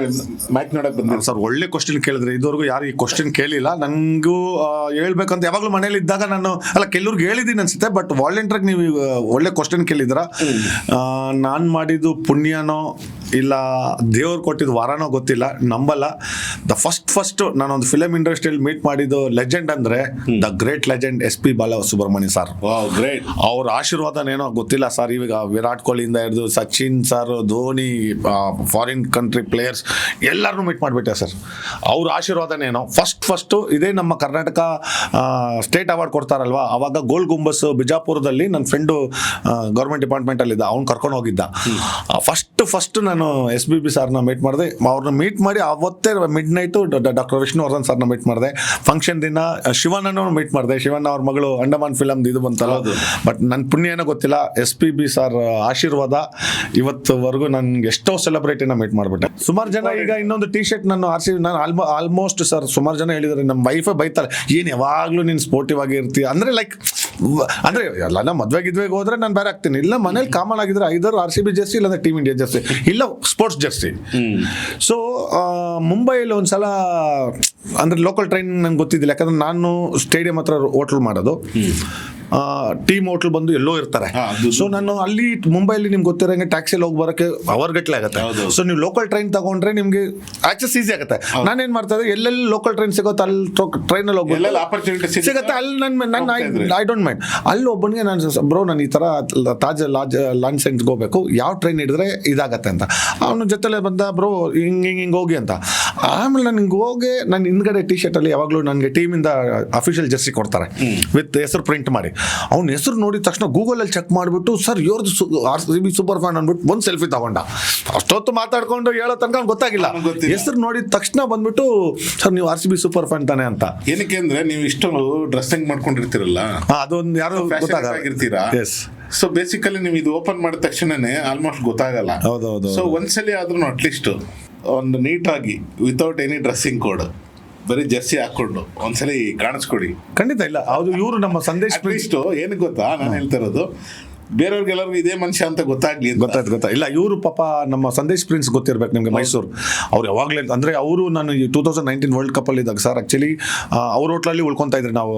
[SPEAKER 2] ಮ್ಯಾಚ್ ನೋಡಕ್ ಬಂದ
[SPEAKER 3] ಸರ್, ಒಳ್ಳೆ ಕ್ವಶನ್ ಕೇಳಿದ್ರೆ. ಇದುವರೆಗೂ ಯಾರು ಈ ಕ್ವಶನ್ ಕೇಳಿಲ್ಲ. ನಂಗೂ ಹೇಳ್ಬೇಕಂತ ಯಾವಾಗ್ಲೂ ಮನೇಲಿ ಇದ್ದಾಗ ನಾನು ಕೆಲವ್ರಿಗೆ ಹೇಳಿದೀನಿ ಅನ್ಸುತ್ತೆ, ಬಟ್ ವಾಲಂಟಿಯರ್ ನೀವು ಒಳ್ಳೆ ಕ್ವಶನ್ ಕೇಳಿದ್ರ. ನಾನ್ ಮಾಡಿದ್ದು ಪುಣ್ಯನೋ ಇಲ್ಲ ದೇವ್ರು ಕೊಟ್ಟಿದ್ದು ವರನೋ ಗೊತ್ತಿಲ್ಲ, ನಂಬಲ್ಲ. ದ ಫಸ್ಟ್ ನಾನೊಂದು ಫಿಲಮ್ ಇಂಡಸ್ಟ್ರಿಯಲ್ಲಿ ಮೀಟ್ ಮಾಡಿದ್ದು ಲೆಜೆಂಡ್ ಅಂದ್ರೆ the great legend SP Balasubrahmanya sir. ಅವ್ರ ಆಶೀರ್ವಾದನೇನೋ ಗೊತ್ತಿಲ್ಲ ಸರ್. ಇವಾಗ ವಿರಾಟ್ ಕೊಹ್ಲಿಯಿಂದ ಹಿಡಿದು Sachin sir, Dhoni, foreign country players ಎಲ್ಲರನ್ನೂ ಮೀಟ್ ಮಾಡಿಬಿಟ್ಟೆ ಸರ್. ಅವ್ರ ಆಶೀರ್ವಾದನೇನೋ. ಫಸ್ಟ್ ಇದೇ ನಮ್ಮ ಕರ್ನಾಟಕ ಸ್ಟೇಟ್ ಅವಾರ್ಡ್ ಕೊಡ್ತಾರಲ್ವಾ, ಅವಾಗ ಗೋಲ್ ಗುಂಬಸ್ ಬಿಜಾಪುರದಲ್ಲಿ ನನ್ನ ಫ್ರೆಂಡು ಗೌರ್ಮೆಂಟ್ ಡಿಪಾರ್ಟ್ಮೆಂಟ್ ಅಲ್ಲಿ ಇದ್ದ, ಅವ್ನು ಕರ್ಕೊಂಡು ಹೋಗಿದ್ದ. ಫಸ್ಟ್ ನಾನು SBB ಸರ್ನ ಮೀಟ್ ಮಾಡಿದೆ. ಅವ್ರನ್ನ ಮೀಟ್ ಮಾಡಿ ಅವತ್ತೇ ಮಿಡ್ ನೈಟು ಡಾಕ್ಟರ್ ವಿಷ್ಣುವರ್ಧನ್ ಸರ್ನ ಮೀಟ್ ಮಾಡಿದೆ. ಫಂಕ್ಷನ್ ದಿನ ಶಿವಣ್ಣನೂ ಮೀಟ್ ಮಾಡಿದೆ. ಶಿವಣ್ಣ ಅವ್ರ ಮಗಳು ಅಂಡಮಾನ್ ಫಿಲಮ್ ಇದು ಬಂತಲ್ಲ, ಬಟ್ ನನ್ನ ಪುಣ್ಯ ಏನೋ ಗೊತ್ತಿಲ್ಲ, SPB ಸರ್ ಆಶೀರ್ವಾದ ಇವತ್ತುವರೆಗೂ ನನ್ಗೆ ಎಷ್ಟೋ ಸೆಲೆಬ್ರಿಟಿನ ಮೀಟ್ ಮಾಡ್ಬಿಟ್ಟೆ. ಸುಮಾರು ಜನ ಈಗ ಇನ್ನೊಂದು T-ಶರ್ಟ್ ನಾನು ನಾನು ಆಲ್ಮೋಸ್ಟ್ ಸರ್ ಸುಮಾರು ಜನ ಹೇಳಿದ್ದಾರೆ, ನಮ್ಮ ವೈಫೇ ಬೈತಾರೆ, ಏನ್ ಯಾವಾಗ್ಲೂ ನೀನು ಸ್ಪೋರ್ಟಿವ್ ಆಗಿ ಇರ್ತೀಯ ಅಂದ್ರೆ. ಲೈಕ್ ಅಂದ್ರೆ ಎಲ್ಲ ಮದ್ವೆಗೆ ಹೋದ್ರೆ ನಾನು ಬೇರೆ ಆಗ್ತೀನಿ. ಇಲ್ಲ ಮನೇಲಿ ಕಾಮನ್ ಆಗಿದ್ರೆ ಐದರ್ RCB ಜರ್ಸಿ ಇಲ್ಲ ಟೀಮ್ ಇಂಡಿಯಾ ಜರ್ಸಿ ಇಲ್ಲ ಸ್ಪೋರ್ಟ್ಸ್ ಜರ್ಸಿ. ಸೊ ಮುಂಬೈಲಿ ಒಂದ್ಸಲ ಅಂದ್ರೆ ಲೋಕಲ್ ಟ್ರೈನ್ ನಂಗೆ ಗೊತ್ತಿದ್ದಿಲ್ಲ, ಯಾಕಂದ್ರೆ ನಾನು ಸ್ಟೇಡಿಯಂ ಹತ್ರ ಹೋಟ್ಲ್ ಮಾಡೋದು. ಟೀಮ್ ಹೋಟ್ಲ್ ಬಂದು ಎಲ್ಲೋ ಇರ್ತಾರೆ. ಸೊ ನಾನು ಅಲ್ಲಿ ಮುಂಬೈಲಿ ನಿಮ್ಗೆ ಗೊತ್ತಿರೋಂಗೆ ಟ್ಯಾಕ್ಸಿಲಿ ಹೋಗಿ ಬರೋಕ್ಕೆ ಅವರ್ಗಟ್ಲೆ ಆಗುತ್ತೆ. ಸೊ ನೀವು ಲೋಕಲ್ ಟ್ರೈನ್ ತಗೊಂಡ್ರೆ ನಿಮ್ಗೆ ಆಕ್ಸೆಸ್ ಈಸಿ ಆಗುತ್ತೆ. ನಾನೇನ್ ಮಾಡ್ತಾ ಇದ್ದೆ, ಎಲ್ಲೆಲ್ಲಿ ಲೋಕಲ್ ಟ್ರೈನ್ ಸಿಗುತ್ತೆ ಅಲ್ಲಿ ಟ್ರೈನಲ್ಲಿ ಹೋಗ್ಬೋದು
[SPEAKER 2] ಆಪರ್ಚುನಿಟಿ
[SPEAKER 3] ಸಿಗುತ್ತೆ. ಅಲ್ಲಿ ನನ್ನ ಐ ಡೋಂಟ್ ಮೈಂಡ್. ಅಲ್ಲಿ ಒಬ್ಬನಿಗೆ ನಾನು ಬ್ರೋ ನಾನು ಈ ತರ ತಾಜ್ ಲಾಂಚ್ ಸೆಂಟ್ಗೆ ಹೋಗ್ಬೇಕು, ಯಾವ ಟ್ರೈನ್ ಹಿಡಿದ್ರೆ ಇದಾಗತ್ತೆ ಅಂತ. ಅವನ ಜೊತೆಲೆ ಬಂದ, ಬ್ರೋ ಹಿಂಗೆ ಹೋಗಿ ಅಂತ. ಆಮೇಲೆ ನಾನು ಹಿಂಗೆ ಹೋಗಿ ನಾನು ಹಿಂದ್ಗಡೆ T-ಶರ್ಟ್ ಅಲ್ಲಿ ಯಾವಾಗಲೂ ನನಗೆ ಟೀಮಿಂದ ಅಫಿಷಿಯಲ್ ಜರ್ಸಿ ಕೊಡ್ತಾರೆ ವಿತ್ ಹೆಸರು ಪ್ರಿಂಟ್ ಮಾಡಿ. ಅವ್ನ ಹೆಸರು ನೋಡಿದ ತಕ್ಷಣ ಗೂಗಲಲ್ಲಿ ಚೆಕ್ ಮಾಡಿಬಿಟ್ಟು, ಸರ್ ಇವ್ರದ್ದು RCB ಸೂಪರ್ ಫ್ಯಾನ್ ಅಂದ್ಬಿಟ್ಟು ಒಂದು ಸೆಲ್ಫಿ ತಗೊಂಡ. ಅಷ್ಟೊತ್ತು ಮಾತಾಡ್ಕೊಂಡು ಹೇಳೋ ತನಕ ಗೊತ್ತಾಗಿಲ್ಲ. ಹೆಸರು ನೋಡಿದ ತಕ್ಷಣ ಬಂದ್ಬಿಟ್ಟು, ಸರ್ ನೀವು RCB ಸೂಪರ್ ಫ್ಯಾನ್ ತಾನೆ ಅಂತ.
[SPEAKER 2] ಏನಕ್ಕೆ ಅಂದ್ರೆ ನೀವು ಇಷ್ಟು ಡ್ರೆಸ್ಸಿಂಗ್ ಮಾಡ್ಕೊಂಡಿರ್ತೀರಲ್ಲ,
[SPEAKER 3] ಅದೊಂದು ಯಾರು
[SPEAKER 2] ಗೊತ್ತಾಗಿರ್ತೀರಾ. ಸೊ ಬೇಸಿಕಲಿ ನೀವು ಇದು ಓಪನ್ ಮಾಡಿದ ತಕ್ಷಣನೇ ಆಲ್ಮೋಸ್ಟ್ ಗೊತ್ತಾಗಲ್ಲ.
[SPEAKER 3] ಹೌದೌದು.
[SPEAKER 2] ಸೊ ಒಂದ್ಸಲಿ ಆದ್ರೂ ಅಟ್ಲೀಸ್ಟ್ ಒಂದು ನೀಟಾಗಿ ವಿತೌಟ್ ಎನಿ ಡ್ರೆಸ್ಸಿಂಗ್ ಕೋಡ್ ಬರೀ ಜರ್ಸಿ ಹಾಕೊಂಡು ಒಂದ್ಸಲಿ ಕಾಣಿಸ್ಕೊಡಿ.
[SPEAKER 3] ಖಂಡಿತ ಇಲ್ಲ, ಹೌದು. ಇವರು ನಮ್ಮ ಸಂದೇಶ್
[SPEAKER 2] ಏನಕ್ಕೆ ಗೊತ್ತಾ ನಾನು ಹೇಳ್ತಾ ಇರೋದು, ಬೇರೆಯವ್ರಿಗೆಲ್ಲರಿಗೂ ಇದೇ ಮನುಷ್ಯ ಅಂತ ಗೊತ್ತಾಗ್ಲಿ.
[SPEAKER 3] ಗೊತ್ತಾಯ್ತು. ಇಲ್ಲ ಇವರು ಪಾಪ ನಮ್ಮ ಸಂದೇಶ್ ಪ್ರಿನ್ಸ್ ಗೊತ್ತಿರ್ಬೇಕು ನಿಮ್ಗೆ, ಮೈಸೂರು. ಅವ್ರು ಯಾವಾಗಲೇ ಅಂದ್ರೆ ಅವರು ನಾನು 2019 ವರ್ಲ್ಡ್ ಕಪ್ ಅಲ್ಲಿ ಇದ್ದಾಗ ಸರ್ ಆಕ್ಚುಲಿ ಅವ್ರ ಹೋಟ್ಲಲ್ಲಿ ಉಳ್ಕೊಂತಾ ಇದ್ರಿ ನಾವು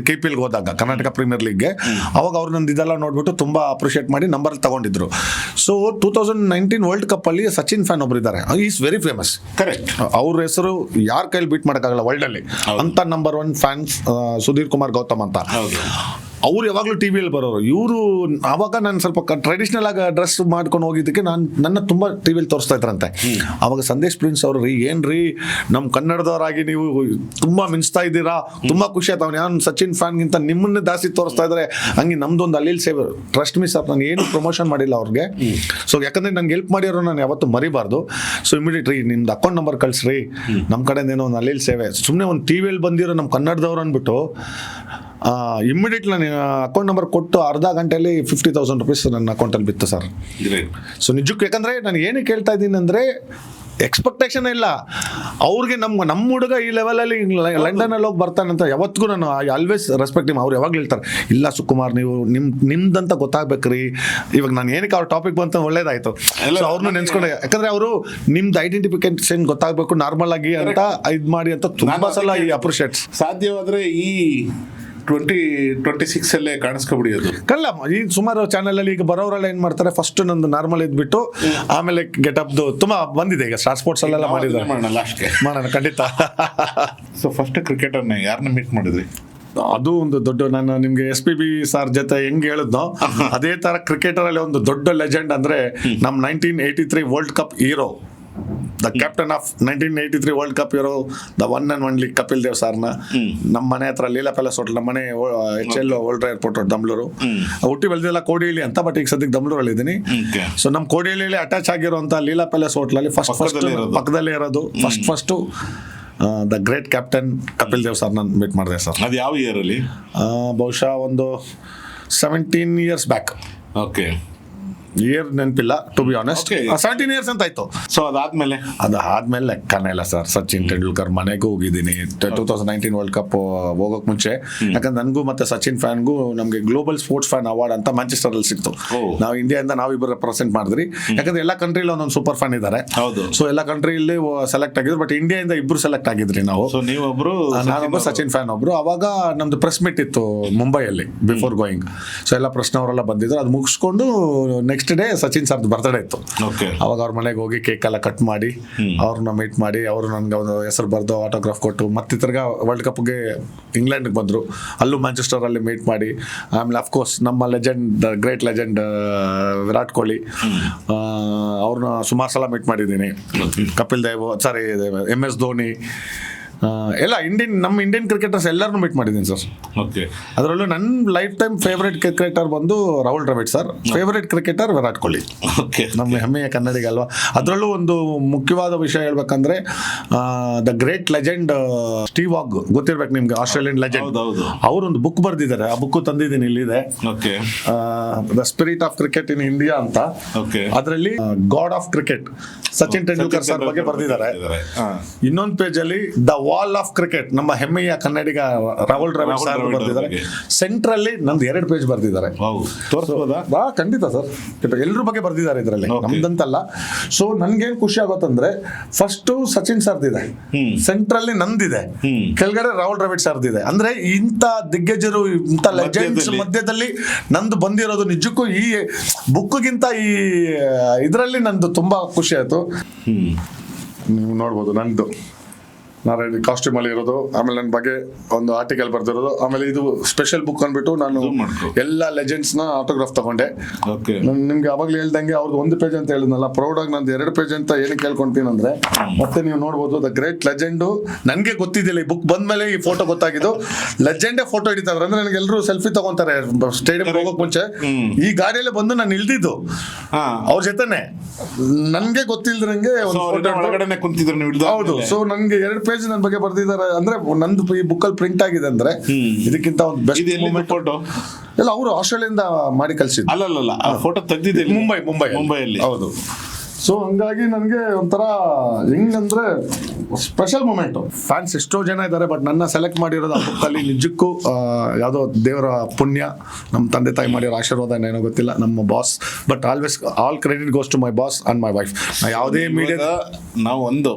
[SPEAKER 3] KPL ಹೋದಾಗ, ಕರ್ನಾಟಕ ಪ್ರೀಮಿಯರ್ ಲೀಗ್ಗೆ. ಅವಾಗ ಅವ್ರು ನಂದು ಇದೆಲ್ಲ ನೋಡ್ಬಿಟ್ಟು ತುಂಬಾ ಅಪ್ರಿಷಿಯೇಟ್ ಮಾಡಿ ನಂಬರ್ ತಗೊಂಡಿದ್ರು. ಸೊ 2019 ವರ್ಲ್ಡ್ ಕಪ್ ಅಲ್ಲಿ ಸಚಿನ್ ಫ್ಯಾನ್ ಒಬ್ರು ಇದ್ದಾರೆ, ಈಸ್ ವೆರಿ ಫೇಮಸ್.
[SPEAKER 2] ಕರೆಕ್ಟ್.
[SPEAKER 3] ಅವ್ರ ಹೆಸರು ಯಾರ ಕೈಲಿ ಬೀಟ್ ಮಾಡೋಕ್ಕಾಗಲ್ಲ ವರ್ಲ್ಡ್ ಅಲ್ಲಿ ಅಂತ. ನಂಬರ್ 1 ಫ್ಯಾನ್ಸ್ ಸುಧೀರ್ ಕುಮಾರ್ ಗೌತಮ್ ಅಂತ. ಅವ್ರು ಯಾವಾಗಲೂ ಟಿವಿಯಲ್ಲಿ ಬರೋರು. ಇವರು ಆವಾಗ ನಾನು ಸ್ವಲ್ಪ ಟ್ರೆಡಿಷನಲ್ ಆಗಿ ಡ್ರೆಸ್ ಮಾಡ್ಕೊಂಡು ಹೋಗಿದ್ದಕ್ಕೆ ನನ್ನ ತುಂಬಾ ಟಿವಿಯಲ್ಲಿ ತೋರಿಸ್ತಾ ಇದ್ರಂತೆ. ಅವಾಗ ಸಂದೇಶ್ ಪ್ರಿನ್ಸ್ ಅವರು, ಏನ್ರಿ ನಮ್ಮ ಕನ್ನಡದವರಾಗಿ ನೀವು ತುಂಬಾ ಮಿಂಚ್ತಾ ಇದ್ದೀರಾ, ತುಂಬಾ ಖುಷಿ ಆಯ್ತು. ಅವ್ನು ಯಾರು ಸಚಿನ್ ಫ್ಯಾನ್ಗಿಂತ ನಿಮ್ಮನ್ನೇ ಜಾಸ್ತಿ ತೋರಿಸ್ತಾ ಇದ್ದಾರೆ. ಹಂಗೆ ನಮ್ದೊಂದು ಅಲ್ಲಿ ಸೇವೆ ಟ್ರಸ್ಟ್ ಮೀ ಸರ್, ನಾನು ಏನು ಪ್ರಮೋಷನ್ ಮಾಡಿಲ್ಲ ಅವ್ರಿಗೆ. ಸೊ ಯಾಕಂದ್ರೆ ನಂಗೆ ಹೆಲ್ಪ್ ಮಾಡಿರೋ ನಾನು ಯಾವತ್ತೂ ಮರಿಬಾರ್ದು. ಸೊ ಇಮಿಡಿಯೇಟ್ ರೀ ನಿಮ್ದು ಅಕೌಂಟ್ ನಂಬರ್ ಕಳಿಸ್ರಿ, ನಮ್ಮ ಕಡೆಯಿಂದ ಏನೋ ಒಂದು ಅಲ್ಲಿ ಸೇವೆ. ಸುಮ್ಮನೆ ಒಂದು ಟಿವಿಯಲ್ಲಿ ಬಂದಿರೋ ನಮ್ಮ ಕನ್ನಡದವ್ರು ಅಂದ್ಬಿಟ್ಟು ಇಮ್ಮಿಡಿಯೇಟ್ ನಾನು ಅಕೌಂಟ್ ನಂಬರ್ ಕೊಟ್ಟು ಅರ್ಧ ಗಂಟೆಯಲ್ಲಿ 50,000 ರೂಪೀಸ್ ನನ್ನ ಅಕೌಂಟಲ್ಲಿ ಬಿತ್ತು ಸರ್. ಸೊ ನಿಜಕ್ಕೂ ಯಾಕಂದ್ರೆ ನಾನು ಏನಕ್ಕೆ ಕೇಳ್ತಾ ಇದ್ದೀನಿ ಅಂದ್ರೆ, ಎಕ್ಸ್ಪೆಕ್ಟೇಷನ್ ಇಲ್ಲ ಅವ್ರಿಗೆ. ನಮ್ಮ ಹುಡುಗ ಈ ಲೆವೆಲಲ್ಲಿ ಲಂಡನ್ ಅಲ್ಲಿ ಹೋಗಿ ಬರ್ತಾನಂತ ಯಾವತ್ತಿಗೂ ನಾನು ಆಲ್ವೇಸ್ ರೆಸ್ಪೆಕ್ಟ್. ಅವ್ರು ಯಾವಾಗ ಹೇಳ್ತಾರೆ, ಇಲ್ಲ ಸುಕುಮಾರ್ ನೀವು ನಿಮ್ದಂತ ಗೊತ್ತಾಗ್ಬೇಕ್ರಿ. ಇವಾಗ ನಾನು ಏನಕ್ಕೆ ಅವ್ರ ಟಾಪಿಕ್ ಬಂತ ಒಳ್ಳೇದಾಯ್ತು. ಅವ್ರನ್ನ ನೆನ್ಸ್ಕೊಂಡೆ, ಯಾಕಂದ್ರೆ ಅವರು ನಿಮ್ದು ಐಡೆಂಟಿಫಿಕೇಶನ್ ಗೊತ್ತಾಗ್ಬೇಕು ನಾರ್ಮಲ್ ಆಗಿ ಅಂತ ಇದ್ ಮಾಡಿ ಅಂತ ತುಂಬಾ ಸಲ ಈ ಅಪ್ರಿಷಿಯೇಟ್.
[SPEAKER 2] ಸಾಧ್ಯವಾದ್ರೆ ಈ 2026 ಅಲ್ಲೇ ಕಾಣಿಸ್ಕೊಬಿಡಿಯೋದು
[SPEAKER 3] ಕಲ್ಲ. ಈ ಸುಮಾರು ಚಾನೆಲ್ ಅಲ್ಲಿ ಈಗ ಬರೋರೆಲ್ಲ ಏನ್ ಮಾಡ್ತಾರೆ, ಫಸ್ಟ್ ನಂದು ನಾರ್ಮಲ್ ಇದ್ಬಿಟ್ಟು ಆಮೇಲೆ ಗೆಟ್ ಅಪ್ ತುಂಬಾ ಬಂದಿದೆ. ಈಗ ಸ್ಟಾರ್ ಸ್ಪೋರ್ಟ್ಸ್ ಅಲ್ಲೆಲ್ಲ ಮಾಡಿದ್ದಾರೆ, ಮಾಡೋಣ ಖಂಡಿತ.
[SPEAKER 2] ಸೊ ಫಸ್ಟ್ ಕ್ರಿಕೆಟರ್ನ ಯಾರನ್ನ ಮೀಟ್ ಮಾಡಿದ್ರಿ?
[SPEAKER 3] ಅದು ಒಂದು ದೊಡ್ಡ, ನಾನು ನಿಮ್ಗೆ SPB ಸರ್ ಜೊತೆ ಹೆಂಗ್ ಹೇಳಿದ್ನೋ ಅದೇ ತರ ಕ್ರಿಕೆಟರ್ ಅಲ್ಲಿ ಒಂದು ದೊಡ್ಡ ಲೆಜೆಂಡ್ ಅಂದ್ರೆ ನಮ್ 1983 world cup hero, the captain of 1983 world cup hero, the one and only Kapil Dev ಸರ್ನ ನಮ್ಮ ಮನೆ ಹತ್ರ ಲೀಲಾ ಪ್ಯಾಲೇಸ್ ಹೋಟೆಲ್, ನಮ್ಮ ಮನೆ HL ಓಲ್ಡ್ ಏರ್ಪೋರ್ಟ್ ದಮ್ಳೂರು. ಹುಟ್ಟಿ ಬೆಳೆದಿಲ್ಲ ಕೋಡಿಹಳ್ಳಿ ಅಂತ, ಬಟ್ ಈಗ ಸದ್ಯಕ್ಕೆ ದಮ್ಳೂರಲ್ಲಿ ಇದ್ದೀನಿ. ಸೊ ನಮ್ಮ ಕೋಡಿಹಳ್ಳಿಯಲ್ಲಿ ಅಟ್ಯಾಚ್ ಆಗಿರುವಂತ ಲೀಲಾ ಪ್ಯಾಲೇಸ್ ಹೋಟೆಲ್ ಅಲ್ಲಿ ಫಸ್ಟ್ ಪಕ್ಕದಲ್ಲೇ ಇರೋದು first the great captain Kapil Dev sir ನಾನು ಮೀಟ್ ಮಾಡಿದೆ ಸರ್.
[SPEAKER 2] ಅದು ಯಾವ ಇಯರ್ ಅಲ್ಲಿ?
[SPEAKER 3] ಬಹುಶಃ ಒಂದು 17 years ಬ್ಯಾಕ್.
[SPEAKER 2] ಓಕೆ.
[SPEAKER 3] ಇಯರ್ ನೆನಪಿಲ್ಲ to be honest.
[SPEAKER 2] Okay.
[SPEAKER 3] 17 years ಅಂತ ಆಯ್ತು.
[SPEAKER 2] ಸೊ ಅದಾದ್ಮೇಲೆ
[SPEAKER 3] ಅದಾದ್ಮೇಲೆ ಲೆಕ್ಕನೇ ಇಲ್ಲ ಸರ್. ಸಚಿನ್ ತೆಂಡೂಲ್ಕರ್ ಮನೆಗೂ ಹೋಗಿದ್ದೀನಿ 2019 ವರ್ಲ್ಡ್ ಕಪ್ ಹೋಗೋಕ್ ಮುಂಚೆ. ಯಾಕಂದ್ರೆ ನನಗೂ ಮತ್ತೆ ಸಚಿನ್ ಫ್ಯಾನ್ಗೂ ನಮಗೆ ಗ್ಲೋಬಲ್ ಸ್ಪೋರ್ಟ್ಸ್ ಫ್ಯಾನ್ ಅವಾರ್ಡ್ ಅಂತ ಮ್ಯಾಂಚೆಸ್ಟರ್ ಅಲ್ಲಿ ಸಿಕ್ತು. ನಾವು ಇಂಡಿಯಾದಿಂದ ನಾವಿಬ್ಬರು ರೆಪ್ರೆಸೆಂಟ್ ಮಾಡಿದ್ರಿ. ಯಾಕಂದ್ರೆ ಎಲ್ಲ ಕಂಟ್ರಿಲಿ ಒಂದೊಂದು ಸೂಪರ್ ಫ್ಯಾನ್ ಇದ್ದಾರೆ.
[SPEAKER 2] ಹೌದು.
[SPEAKER 3] ಸೊ ಎಲ್ಲ ಕಂಟ್ರಿಲಿ ಸೆಲೆಕ್ಟ್ ಆಗಿದ್ರು, ಬಟ್ ಇಂಡಿಯಾದಿಂದ ಇಬ್ರು ಸೆಲೆಕ್ಟ್ ಆಗಿದ್ರಿ ನಾವು.
[SPEAKER 2] ಸೊ ನೀವೊಬ್ರು
[SPEAKER 3] ನಾನೊಬ್ಬ ಸಚಿನ್ ಫ್ಯಾನ್ ಒಬ್ರು. ಅವಾಗ ನಮ್ದು ಪ್ರೆಸ್ ಮೀಟ್ ಇತ್ತು ಮುಂಬೈಯಲ್ಲಿ ಬಿಫೋರ್ ಗೋಯಿಂಗ್. ಸೊ ಎಲ್ಲ ಪ್ರಶ್ನವರೆಲ್ಲ ಬಂದಿದ್ರು. ಅದು ಮುಗಿಸ್ಕೊಂಡು ನೆಕ್ಸ್ಟ್ ಡೇ ಸಚಿನ್ ಸರ್ದು ಬರ್ತ್ಡೇ ಇತ್ತು.
[SPEAKER 2] ಓಕೆ.
[SPEAKER 3] ಅವಾಗ ಅವ್ರ ಮನೆಗೆ ಹೋಗಿ ಕೇಕ್ ಎಲ್ಲ ಕಟ್ ಮಾಡಿ ಅವ್ರನ್ನ ಮೀಟ್ ಮಾಡಿ ಅವರು ನನಗೆ ಒಂದು ಹೆಸರು ಬರೆದು ಆಟೋಗ್ರಾಫ್ ಕೊಟ್ಟು ಮತ್ತೆ ತಿರ್ಗಾ ವರ್ಲ್ಡ್ ಕಪ್ಗೆ ಇಂಗ್ಲೆಂಡ್ಗೆ ಬಂದರು. ಅಲ್ಲೂ ಮ್ಯಾಂಚೆಸ್ಟರ್ ಅಲ್ಲಿ ಮೀಟ್ ಮಾಡಿ ಆಮೇಲೆ ಅಫ್ಕೋರ್ಸ್ ನಮ್ಮ legend great legend Virat Kohli ಅವ್ರನ್ನ ಸುಮಾರು ಸಲ ಮೀಟ್ ಮಾಡಿದ್ದೀನಿ. ಕಪಿಲ್ ದೇವ್, ಸಾರಿ MS ಧೋನಿ, ಎಲ್ಲ ನಮ್ಮ ಇಂಡಿಯನ್ ಕ್ರಿಕೆಟರ್ಸ್ ಎಲ್ಲರನ್ನೂ ಮೀಟ್ ಮಾಡಿದ್ದೀನಿ ಸರ್.
[SPEAKER 2] ಓಕೆ.
[SPEAKER 3] ಅದರಲ್ಲೂ ನನ್ನ ಲೈಫ್ ಟೈಮ್ ಫೇವ್ರೇಟ್ ಕ್ರಿಕೆಟರ್ ಬಂದು Rahul Dravid sir. Favourite cricketer Virat Kohli.
[SPEAKER 2] Okay.
[SPEAKER 3] ನಮ್ಮ ಹೆಮ್ಮೆಯ ಕನ್ನಡಿಗ ಅಲ್ವಾ. ಅದರಲ್ಲೂ ಒಂದು ಮುಖ್ಯವಾದ ವಿಷಯ ಹೇಳ್ಬೇಕಂದ್ರೆ ದ ಗ್ರೇಟ್ ಲೆಜೆಂಡ್ ಸ್ಟೀವ್ ವಾಗ್ ಗೊತ್ತಿರ್ಬೇಕು ನಿಮ್ಗೆ, ಆಸ್ಟ್ರೇಲಿಯನ್ ಲೆಜೆಂಡ್. ಅವರೊಂದು ಬುಕ್ ಬರೆದಿದ್ದಾರೆ. ಆ ಬುಕ್ ತಂದಿದ್ದೀನಿ, ಇಲ್ಲಿದೆ.
[SPEAKER 2] Okay.
[SPEAKER 3] The spirit of cricket in India ಅಂತ.
[SPEAKER 2] ಓಕೆ.
[SPEAKER 3] ಅದರಲ್ಲಿ god of cricket Sachin Tendulkar sir ಬಗ್ಗೆ ಬರೆದಿದ್ದಾರೆ. ಇನ್ನೊಂದು ಪೇಜ್ ಅಲ್ಲಿ ದ ವಾಲ್ ಆಫ್ ಕ್ರಿಕೆಟ್ ನಮ್ಮ ಹೆಮ್ಮೆಯ ಕನ್ನಡಿಗ ರಾಹುಲ್ ದ್ರಾವಿಡ್ ಸರ್ ಬರ್ದಿದ್ದಾರೆ. ಸೆಂಟ್ರಲ್ಲಿ ನಂದು 2 ಪೇಜ್ ಬರ್ದಿದ್ದಾರೆ.
[SPEAKER 2] ತೋರಿಸಬಹುದಾ?
[SPEAKER 3] ಖಂಡಿತ ಸರ್. ಎಲ್ರ ಬಗ್ಗೆ ಬರ್ದಿದ್ದಾರೆ ಇದರಲ್ಲಿ, ನಮ್ದಂತಲ್ಲ. ಸೊ ನನ್ಗೇನ್ ಖುಷಿ ಆಗೋತ್ತಂದ್ರೆ ಫಸ್ಟ್ ಸಚಿನ್ ಸರ್ದಿದೆ, ಸೆಂಟ್ರಲ್ಲಿ ನಂದಿದೆ, ಕೆಳಗಡೆ ರಾಹುಲ್ ದ್ರಾವಿಡ್ ಸರ್ದಿದೆ. ಅಂದ್ರೆ ಇಂಥ ದಿಗ್ಗಜರು, ಇಂಥ ಲೆಜೆಂಡ್ಸ್ ಮಧ್ಯದಲ್ಲಿ ನಂದು ಬಂದಿರೋದು ನಿಜಕ್ಕೂ ಈ ಬುಕ್ಗಿಂತ ಈ ಇದರಲ್ಲಿ ನಂದು ತುಂಬಾ ಖುಷಿ ಆಯ್ತು. ನೀವು ನೋಡ್ಬೋದು ನಂದು ನಾನು ಕಾಸ್ಟ್ಯೂಮ್ ಅಲ್ಲಿ ಇರೋದು, ಆಮೇಲೆ ನನ್ನ ಬಗ್ಗೆ ಒಂದು ಆರ್ಟಿಕಲ್ ಬರ್ದಿರೋದು, ಆಮೇಲೆ ಇದು ಸ್ಪೆಷಲ್ ಬುಕ್ ಅಂದ್ಬಿಟ್ಟು ನಾನು ಎಲ್ಲ ಲೆಜೆಂಡ್ಸ್ ನ ಆಟೋಗ್ರಾಫ್ ತಗೊಂಡೆ. ನಿಮ್ಗೆ ಅವಾಗ್ಲೇ ಹೇಳ್ದಂಗೆ ಅವ್ರದ್ದು 1 ಪೇಜ್ ಅಂತ ಹೇಳಿದ್ನಲ್ಲ, ಪ್ರೌಡ್ ಆಗಿ ನಂದು 2 ಪೇಜ್ ಅಂತ ಏನಕ್ಕೆ ಕೇಳ್ಕೊಂತೀನಿ ಅಂದ್ರೆ, ಮತ್ತೆ ನೀವು ನೋಡ್ಬೋದು ದ ಗ್ರೇಟ್ ಲೆಜೆಂಡ್. ನನ್ಗೆ ಗೊತ್ತಿದ್ದಿಲ್ಲ ಈ ಬುಕ್ ಬಂದ್ಮೇಲೆ ಈ ಫೋಟೋ ಗೊತ್ತಾಗಿದ್ದು. ಲೆಜೆಂಡೇ ಫೋಟೋ ಹಿಡಿತಾರೆ ಅಂದ್ರೆ ನನಗೆ ಎಲ್ಲರೂ ಸೆಲ್ಫಿ ತಗೊಂತಾರೆ ಸ್ಟೇಡಿಯಂ ಹೋಗೋಕ್ ಮುಂಚೆ. ಈ ಗಾಡಿಯಲ್ಲೇ ಬಂದು ನಾನು ಇಳ್ದಿದ್ದು ಅವ್ರ ಜೊತೆನೆ, ನನ್ಗೆ ಗೊತ್ತಿಲ್ದಂಗೆ
[SPEAKER 2] ಒಳಗಡೆ ಕುಂತಿದ್ರು.
[SPEAKER 3] ಹೌದು. ಸೊ ನನ್ಗೆ 2 ಪೇಜ್ ನನ್ನ ಬಗ್ಗೆ ಬರ್ದಿದ್ದಾರೆ. ಅಂದ್ರೆ ನಂದು ಈ ಬುಕ್ ಅಲ್ಲಿ ಪ್ರಿಂಟ್ ಆಗಿದೆ. ಅಂದ್ರೆ ಇದಕ್ಕಿಂತ ಒಂದು ಬೆಸ್ಟ್
[SPEAKER 2] ಫೋಟೋ
[SPEAKER 3] ಎಲ್ಲ ಅವರು ಆಸ್ಟ್ರೇಲಿಯಾದಿಂದ ಮಾಡಿ ಕಳ್ಸಿದ್ರು.
[SPEAKER 2] ಅಲ್ಲ ಫೋಟೋ ತೆಗ್ದಿದ್ದೆ ಮುಂಬೈಯಲ್ಲಿ.
[SPEAKER 3] ಹೌದು. ಸೊ ಹಂಗಾಗಿ ನನಗೆ ಒಂಥರ ಹೆಂಗಂದ್ರೆ ಸ್ಪೆಷಲ್ ಮೂಮೆಂಟ್. ಫ್ಯಾನ್ಸ್ ಎಷ್ಟೋ ಜನ ಇದ್ದಾರೆ, ಬಟ್ ನನ್ನ ಸೆಲೆಕ್ಟ್ ಮಾಡಿರೋದು ಆ ಬುಕ್ಕಲ್ಲಿ ನಿಜಕ್ಕೂ ಯಾವುದೋ ದೇವರ ಪುಣ್ಯ, ನಮ್ಮ ತಂದೆ ತಾಯಿ ಮಾಡಿರೋ ಆಶೀರ್ವಾದ ಏನೋ ಗೊತ್ತಿಲ್ಲ, ನಮ್ಮ boss. But always all credit goes to my boss and my wife. ಯಾವುದೇ ಮೀಡಿಯಾದ
[SPEAKER 2] ನಾವು ಒಂದು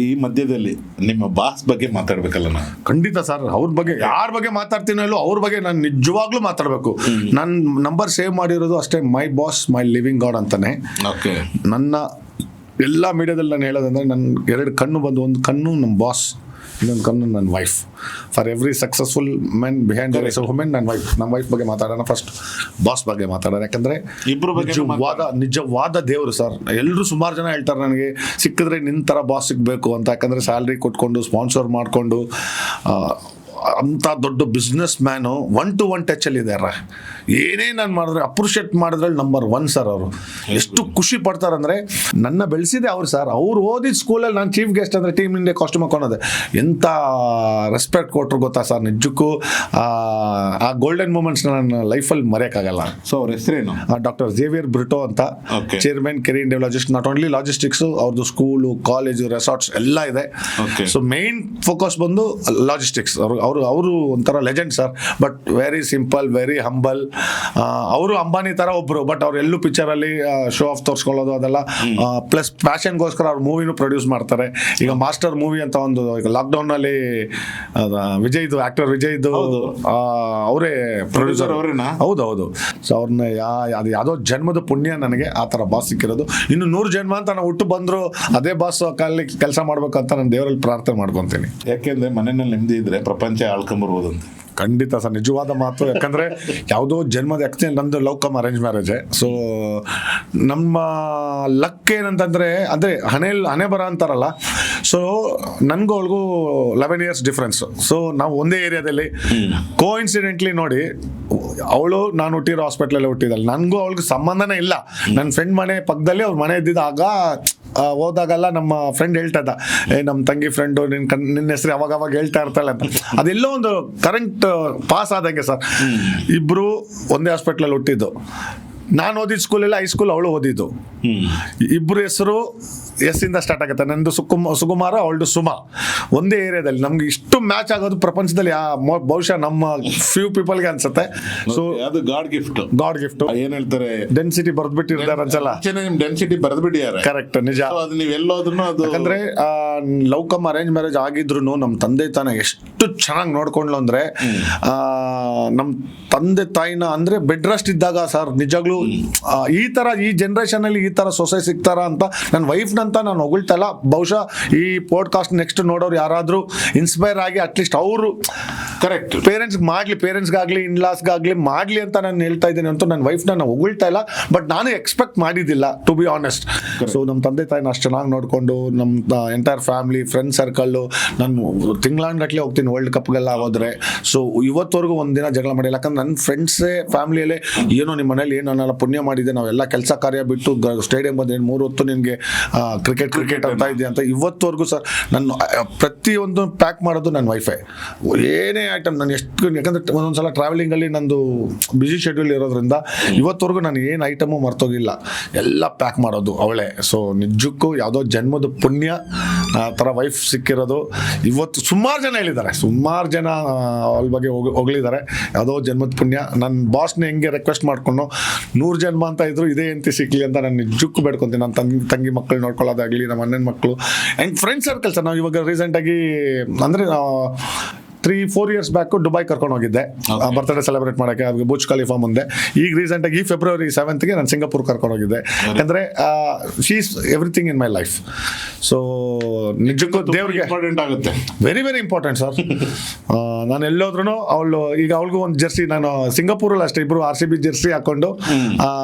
[SPEAKER 2] ಈ ಮಧ್ಯದಲ್ಲಿ ನಿಮ್ಮ ಬಾಸ್ ಬಗ್ಗೆ ಮಾತಾಡ್ಬೇಕಲ್ಲ ನಾವು.
[SPEAKER 3] ಖಂಡಿತ ಸರ್. ಅವ್ರ ಬಗ್ಗೆ ಯಾರ ಬಗ್ಗೆ ಮಾತಾಡ್ತೀನೋ ಇಲ್ಲೋ ಅವ್ರ ಬಗ್ಗೆ ನಾನು ನಿಜವಾಗ್ಲೂ ಮಾತಾಡ್ಬೇಕು. ನನ್ನ ನಂಬರ್ ಸೇವ್ ಮಾಡಿರೋದು ಅಷ್ಟೇ, ಮೈ ಬಾಸ್ ಮೈ ಲಿವಿಂಗ್ ಗಾಡ್ ಅಂತಾನೆ. ನನ್ನ ಎಲ್ಲ ಮೀಡಿಯಾದಲ್ಲಿ ನಾನು ಹೇಳೋದಂದ್ರೆ, ನನ್ನ 2 ಕಣ್ಣು ಬಂದು, ಒಂದು ಕಣ್ಣು ನಮ್ಮ ಬಾಸ್, ಇನ್ನೊಂದು ಕಣ್ಣು ನನ್ನ wife. For every successful men behind there is a women. ನಮ್ಮ ವೈಫ್ ಬಗ್ಗೆ ಮಾತಾಡೋಣ ಫಸ್ಟ್, ಬಾಸ್ ಬಗ್ಗೆ ಮಾತಾಡೋಣ. ಯಾಕಂದ್ರೆ ನಿಜವಾದ ದೇವರು ಸರ್. ಎಲ್ಲರೂ ಸುಮಾರು ಜನ ಹೇಳ್ತಾರೆ ನನಗೆ, ಸಿಕ್ಕಿದ್ರೆ ನಿನ್ನ ಥರ ಬಾಸ್ ಸಿಗಬೇಕು ಅಂತ. ಯಾಕಂದ್ರೆ ಸ್ಯಾಲ್ರಿ ಕೊಟ್ಕೊಂಡು ಸ್ಪಾನ್ಸರ್ ಮಾಡಿಕೊಂಡು ಅಂತ ದೊಡ್ಡ ಬಿಸ್ನೆಸ್ ಮ್ಯಾನು 1-to-1 ಟಚ್ ಅಲ್ಲಿ ಇದಾರೆ. ಏನೇ ನಾನು ಮಾಡಿದ್ರೆ ಅಪ್ರಿಷಿಯೇಟ್ ಮಾಡಿದ್ರಲ್ಲಿ ನಂಬರ್ 1 ಸರ್. ಅವರು ಎಷ್ಟು ಖುಷಿ ಪಡ್ತಾರೆ ಅಂದ್ರೆ, ನನ್ನ ಬೆಳೆಸಿದೆ ಅವ್ರು ಸರ್. ಅವ್ರು ಓದಿದ ಸ್ಕೂಲಲ್ಲಿ ನಾನು ಚೀಫ್ ಗೆಸ್ಟ್ ಅಂದ್ರೆ ಟೀಮ್ ಇಂಡಿಯಾ ಕಾಸ್ಟ್ಯೂಮ್ ಹಾಕೋಣದೆ, ಎಂತ ರೆಸ್ಪೆಕ್ಟ್ ಕೊಟ್ಟರು ಗೊತ್ತಾ ಸರ್. ನಿಜಕ್ಕೂ ಆ ಗೋಲ್ಡನ್ ಮೂಮೆಂಟ್ಸ್ ನನ್ನ ಲೈಫಲ್ಲಿ ಮರೆಯೋಕ್ಕಾಗಲ್ಲ.
[SPEAKER 2] ಸೊ ಅವ್ರ ಹೆಸರೇನು?
[SPEAKER 3] ಡಾಕ್ಟರ್ ಝೇವಿಯರ್ ಬ್ರಿಟೋ ಅಂತ, ಚೇರ್ಮನ್ ಕೆರಿಯರ್ ಡೆವಲಜಿಸ್ಟ್. ನಾಟ್ ಓನ್ಲಿ ಲಾಜಿಸ್ಟಿಕ್ಸ್, ಅವ್ರದ್ದು ಸ್ಕೂಲು, ಕಾಲೇಜು, ರೆಸಾರ್ಟ್ಸ್ ಎಲ್ಲ ಇದೆ. ಸೊ ಮೇನ್ ಫೋಕಸ್ ಬಂದು ಲಾಜಿಸ್ಟಿಕ್ಸ್. ಅವರು ಒಂಥರ legend sir, but very simple, very humble. ಅವರು ಅಂಬಾನಿ ತರ ಒಬ್ರು, ಬಟ್ ಅವ್ರು ಎಲ್ಲೂ ಪಿಕ್ಚರ್ ಅಲ್ಲಿ ಶೋ ಆಫ್ ತೋರಿಸ್ಕೊಳ್ಳೋದು ಅದೆಲ್ಲ. ಪ್ಲಸ್ ಪ್ಯಾಷನ್ಗೋಸ್ಕರ ಅವ್ರು ಮೂವಿನೂ ಪ್ರೊಡ್ಯೂಸ್ ಮಾಡ್ತಾರೆ. ಈಗ ಮಾಸ್ಟರ್ ಮೂವಿ ಅಂತ ಒಂದು ಲಾಕ್ಡೌನ್ ಅಲ್ಲಿ ವಿಜಯ್ದು, ಆಕ್ಟರ್ ವಿಜಯ್ದು ಅವರೇ ಪ್ರೊಡ್ಯೂಸರ್. ಹೌದೌದು. ಸೊ ಅವ್ರನ್ನ ಅದು ಯಾವುದೋ ಜನ್ಮದ ಪುಣ್ಯ ನನಗೆ ಆ ಥರ ಬಾಸ್ ಸಿಕ್ಕಿರೋದು. ಇನ್ನು 100 ಜನ್ಮ ಅಂತ ನಾವು ಹುಟ್ಟು ಬಂದ್ರು ಅದೇ ಬಾಸ್ ಕಾಲಲ್ಲಿ ಕೆಲಸ ಮಾಡ್ಬೇಕು ಅಂತ ನಾನು ದೇವರಲ್ಲಿ ಪ್ರಾರ್ಥನೆ ಮಾಡ್ಕೊತೀನಿ.
[SPEAKER 2] ಯಾಕೆಂದ್ರೆ ಮನೆಯಲ್ಲಿ ನೆಮ್ಮದಿ ಇದ್ರೆ ಪ್ರಪಂಚ ಆಳ್ಕೊಂಬರ್ಬೋದು ಅಂತ.
[SPEAKER 3] ಖಂಡಿತ ಸರ್, ನಿಜವಾದ ಮಾತು. ಯಾಕಂದ್ರೆ ಯಾವುದೋ ಜನ್ಮದ ಆಕ್ಸಿಡೆಂಟ್, ನಂದು love come arrange marriage. So ನಮ್ಮ ಲಕ್ ಏನಂತಂದ್ರೆ, ಅಂದ್ರೆ ಹಣೆ ಬರ ಅಂತಾರಲ್ಲ. ಸೊ ನನ್ಗೂ ಅವಳಿಗೂ 11 years ಡಿಫ್ರೆನ್ಸ್. ಸೊ ನಾವು ಒಂದೇ ಏರಿಯಾದಲ್ಲಿ ಕೋ ಇನ್ಸಿಡೆಂಟ್ಲಿ ನೋಡಿ, ಅವಳು ನಾನು ಹುಟ್ಟಿರೋ ಹಾಸ್ಪಿಟ್ಲಲ್ಲಿ ಹುಟ್ಟಿದಲ್ಲ. ನನಗೂ ಅವಳಿಗೆ ಸಂಬಂಧನೇ ಇಲ್ಲ. ನನ್ನ ಫ್ರೆಂಡ್ ಮನೆ ಪಕ್ಕದಲ್ಲಿ ಅವ್ರ ಮನೆ ಇದ್ದಿದ್ದಾಗ ಹೋದಾಗೆಲ್ಲ ನಮ್ಮ ಫ್ರೆಂಡ್ ಹೇಳ್ತಾ ಇದ್ದ, ನಮ್ಮ ತಂಗಿ ಫ್ರೆಂಡು ನಿನ್ನ ಹೆಸರು ಅವಾಗ ಹೇಳ್ತಾ ಇರ್ತಾಳೆ ಅಂತ. ಅದೆಲ್ಲೋ ಒಂದು ಕರೆಂಟ್ ಪಾಸ್ ಆದಂಗೆ ಸರ್. ಇಬ್ರು ಒಂದೇ ಹಾಸ್ಪಿಟ್ಲಲ್ಲಿ ಹುಟ್ಟಿದ್ದು. ನಾನು ಓದಿದ ಸ್ಕೂಲೆಲ್ಲ ಹೈಸ್ಕೂಲ್, ಅವಳು ಓದಿದ್ದು. ಇಬ್ರು ಹೆಸರು ಎಸ್ ಇಂದ ಸ್ಟಾರ್ಟ್ ಆಗುತ್ತೆ. ನಂದು ಸುಕುಮಾರ, ಅವಳದು ಸುಮಾ. ಒಂದೇ ಏರಿಯಾದಲ್ಲಿ ನಮ್ಗೆ ಇಷ್ಟು ಮ್ಯಾಚ್ ಆಗೋದು ಪ್ರಪಂಚದಲ್ಲಿ ಬಹುಶಃ ನಮ್ಮ ಫ್ಯೂ ಪೀಪಲ್ಗೆ ಅನ್ಸುತ್ತೆ. ಸೊ
[SPEAKER 2] ಅದು ಗಾಡ್ ಗಿಫ್ಟ್. ಏನ್ ಹೇಳ್ತಾರೆ,
[SPEAKER 3] ಡೆನ್ಸಿಟಿ ಬರ್ದ್ಬಿಟ್ಟಿರ್ತಾರೆ ಅನ್ಸಲ್ಲ.
[SPEAKER 2] ಡೆನ್ಸಿಟಿ ಬರ್ದ್ಬಿಟ್ಟಿದ್ದಾರೆ.
[SPEAKER 3] ಕರೆಕ್ಟ್, ನಿಜ.
[SPEAKER 2] ಅದು ನೀವು ಎಲ್ಲೋದ್ರೂ ಅದು,
[SPEAKER 3] ಯಾಕಂದ್ರೆ ಲವ್ ಕಮ್ ಅರೇಂಜ್ ಮ್ಯಾರೇಜ್ ಆಗಿದ್ರು ನಮ್ಮ ತಂದೆ ತಾಯಿನ ಎಷ್ಟು ಚೆನ್ನಾಗಿ ನೋಡ್ಕೊಂಡ್ಲು ಅಂದ್ರೆ, ನಮ್ಮ ತಂದೆ ತಾಯಿನ ಅಂದ್ರೆ ಬೆಡ್ ರೆಸ್ಟ್ ಇದ್ದಾಗ ಸರ್ ನಿಜಾಗ್ಲೂ ಈ ತರ ಈ ಜನರೇಷನ್ ಅಲ್ಲಿ ಈ ತರ ಸೊಸೈಟಿ ಸಿಗ್ತಾರ ಅಂತ ನನ್ನ ವೈಫ್ ಅಂತ ನಾನು ಹೊಗಳ್ತಾ ಇಲ್ಲ. ಬಹುಶಃ ಈ ಪಾಡ್ಕಾಸ್ಟ್ ನೆಕ್ಸ್ಟ್ ನೋಡೋರು ಯಾರಾದ್ರೂ ಇನ್ಸ್ಪೈರ್ ಆಗಿ ಅಟ್ಲೀಸ್ಟ್ ಅವರು
[SPEAKER 2] ಕರೆಕ್ಟ್
[SPEAKER 3] ಪೇರೆಂಟ್ಸ್ಗಾಗ್ಲಿ ಇನ್ಲಾಸ್ಗಾಗ್ಲಿ ಮಾಡ್ಲಿ ಅಂತ ನಾನು ಹೇಳ್ತಾ ಇದ್ದೇನೆ ಅಂತ ನನ್ನ ವೈಫ್ ನಾನು ಹೊಗಳ್ತಾ ಇಲ್ಲ. ಬಟ್ ನಾನು ಎಕ್ಸ್ಪೆಕ್ಟ್ ಮಾಡಿದ್ದಿಲ್ಲ, ಟು ಬಿ ಆನೆಸ್ಟ್. ಸೊ ನಮ್ಮ ತಂದೆ ತಾಯಿನ ಅಷ್ಟು ಚೆನ್ನಾಗಿ ನೋಡ್ಕೊಂಡು ನಮ್ಮ ಎಂಟೈರ್ ಫ್ಯಾಮಿಲಿ ಫ್ರೆಂಡ್ ಸರ್ಕಲ್ಲು, ನಾನು ತಿಂಗಳಾನ್ಗಟ್ಲೆ ಹೋಗ್ತೀನಿ ವರ್ಲ್ಡ್ ಕಪ್ಗೆಲ್ಲ ಹೋದ್ರೆ. ಸೊ ಇವತ್ತವರೆಗೂ ಒಂದಿನ ಜಗಳ ಮಾಡಿಲ್ಲ. ಯಾಕಂದ್ರೆ ನನ್ನ ಫ್ರೆಂಡ್ಸೇ ಫ್ಯಾಮಿಲಿಯಲ್ಲೇ ಏನೋ ನಿಮ್ಮ ಮನೇಲಿ ಏನನ್ನೆಲ್ಲ ಪುಣ್ಯ ಮಾಡಿದೆ, ನಾವೆಲ್ಲ ಕೆಲಸ ಕಾರ್ಯ ಬಿಟ್ಟು ಸ್ಟೇಡಿಯಂ ಬಂದು 3 ಹೊತ್ತು ನಿಮಗೆ ಕ್ರಿಕೆಟ್ ಅಂತ ಇದೆ ಅಂತ. ಇವತ್ತವರೆಗೂ ಸರ್ ನನ್ನ ಪ್ರತಿಯೊಂದು ಪ್ಯಾಕ್ ಮಾಡೋದು ನನ್ನ ವೈಫೈ. ಏನೇ ಐಟಮ್ ನಾನು ಎಷ್ಟು, ಯಾಕಂದ್ರೆ ಒಂದೊಂದ್ಸಲ ಟ್ರಾವೆಲಿಂಗಲ್ಲಿ ನಂದು ಬಿಸಿ ಶೆಡ್ಯೂಲ್ ಇರೋದ್ರಿಂದ ಇವತ್ತವರೆಗೂ ನಾನು ಏನು ಐಟಮು ಮರ್ತೋಗಿಲ್ಲ, ಎಲ್ಲ ಪ್ಯಾಕ್ ಮಾಡೋದು ಅವಳೇ. ಸೊ ನಿಜಕ್ಕೂ ಯಾವುದೋ ಜನ್ಮದ ಪುಣ್ಯ ಆ ಥರ ವೈಫ್ ಸಿಕ್ಕಿರೋದು. ಇವತ್ತು ಸುಮಾರು ಜನ ಹೇಳಿದ್ದಾರೆ, ಸುಮಾರು ಜನ ಅವಳ ಬಗ್ಗೆ ಹೊಗಳಿದ್ದಾರೆ, ಯಾವುದೋ ಜನ್ಮದ ಪುಣ್ಯ. ನನ್ನ ಬಾಸ್ನ ಹೆಂಗೆ ರಿಕ್ವೆಸ್ಟ್ ಮಾಡ್ಕೊಂಡು 100 ಜನ್ಮ ಅಂತ ಇದ್ರು ಇದೇ ಎಂತಿ ಸಿಕ್ಲಿ ಅಂತ ನಾನು ನಿಜಕ್ಕೂ ಬೇಡ್ಕೊತೀನಿ. ನನ್ನ ತಂಗಿ ಮಕ್ಕಳು ನೋಡ್ಕೊಳ್ಳೋದಾಗ್ಲಿ, ನಮ್ಮ ಅಣ್ಣನ ಮಕ್ಕಳು ಆ್ಯಂಡ್ ಫ್ರೆಂಡ್ ಸರ್ಕಲ್ ಸರ್. ನಾವು ಇವಾಗ ರೀಸೆಂಟಾಗಿ ಅಂದರೆ 3-4 ಇಯರ್ಸ್ ಬ್ಯಾಕ್ ದುಬೈ ಕರ್ಕೊಂಡು ಹೋಗಿದ್ದೆ ಬರ್ತ್ಡೇ ಸೆಲೆಬ್ರೇಟ್ ಮಾಡೋಕ್ಕೆ, ಅವ್ರಿಗೆ ಬುರ್ಜ್ ಖಲೀಫಾ ಮುಂದೆ. ಈಗ ರೀಸೆಂಟಾಗಿ February 7th ನಾನು ಸಿಂಗಾಪುರ್ ಕರ್ಕೊಂಡು ಹೋಗಿದ್ದೆ. ಯಾಕಂದರೆ she is everything in my life. So ನಿಜಕ್ಕೂ ದೇವ್ರಿಗೆ
[SPEAKER 2] ಇಂಪಾರ್ಟೆಂಟ್ ಆಗುತ್ತೆ,
[SPEAKER 3] ವೆರಿ ವೆರಿ ಇಂಪಾರ್ಟೆಂಟ್ ಸರ್. ನಾನು ಎಲ್ಲೋದ್ರೂ ಅವಳಿಗೂ ಒಂದು ಜರ್ಸಿ, ನಾನು ಸಿಂಗಾಪುರಲ್ಲಿ ಅಷ್ಟೇ ಇಬ್ಬರು RCB ಜರ್ಸಿ ಹಾಕೊಂಡು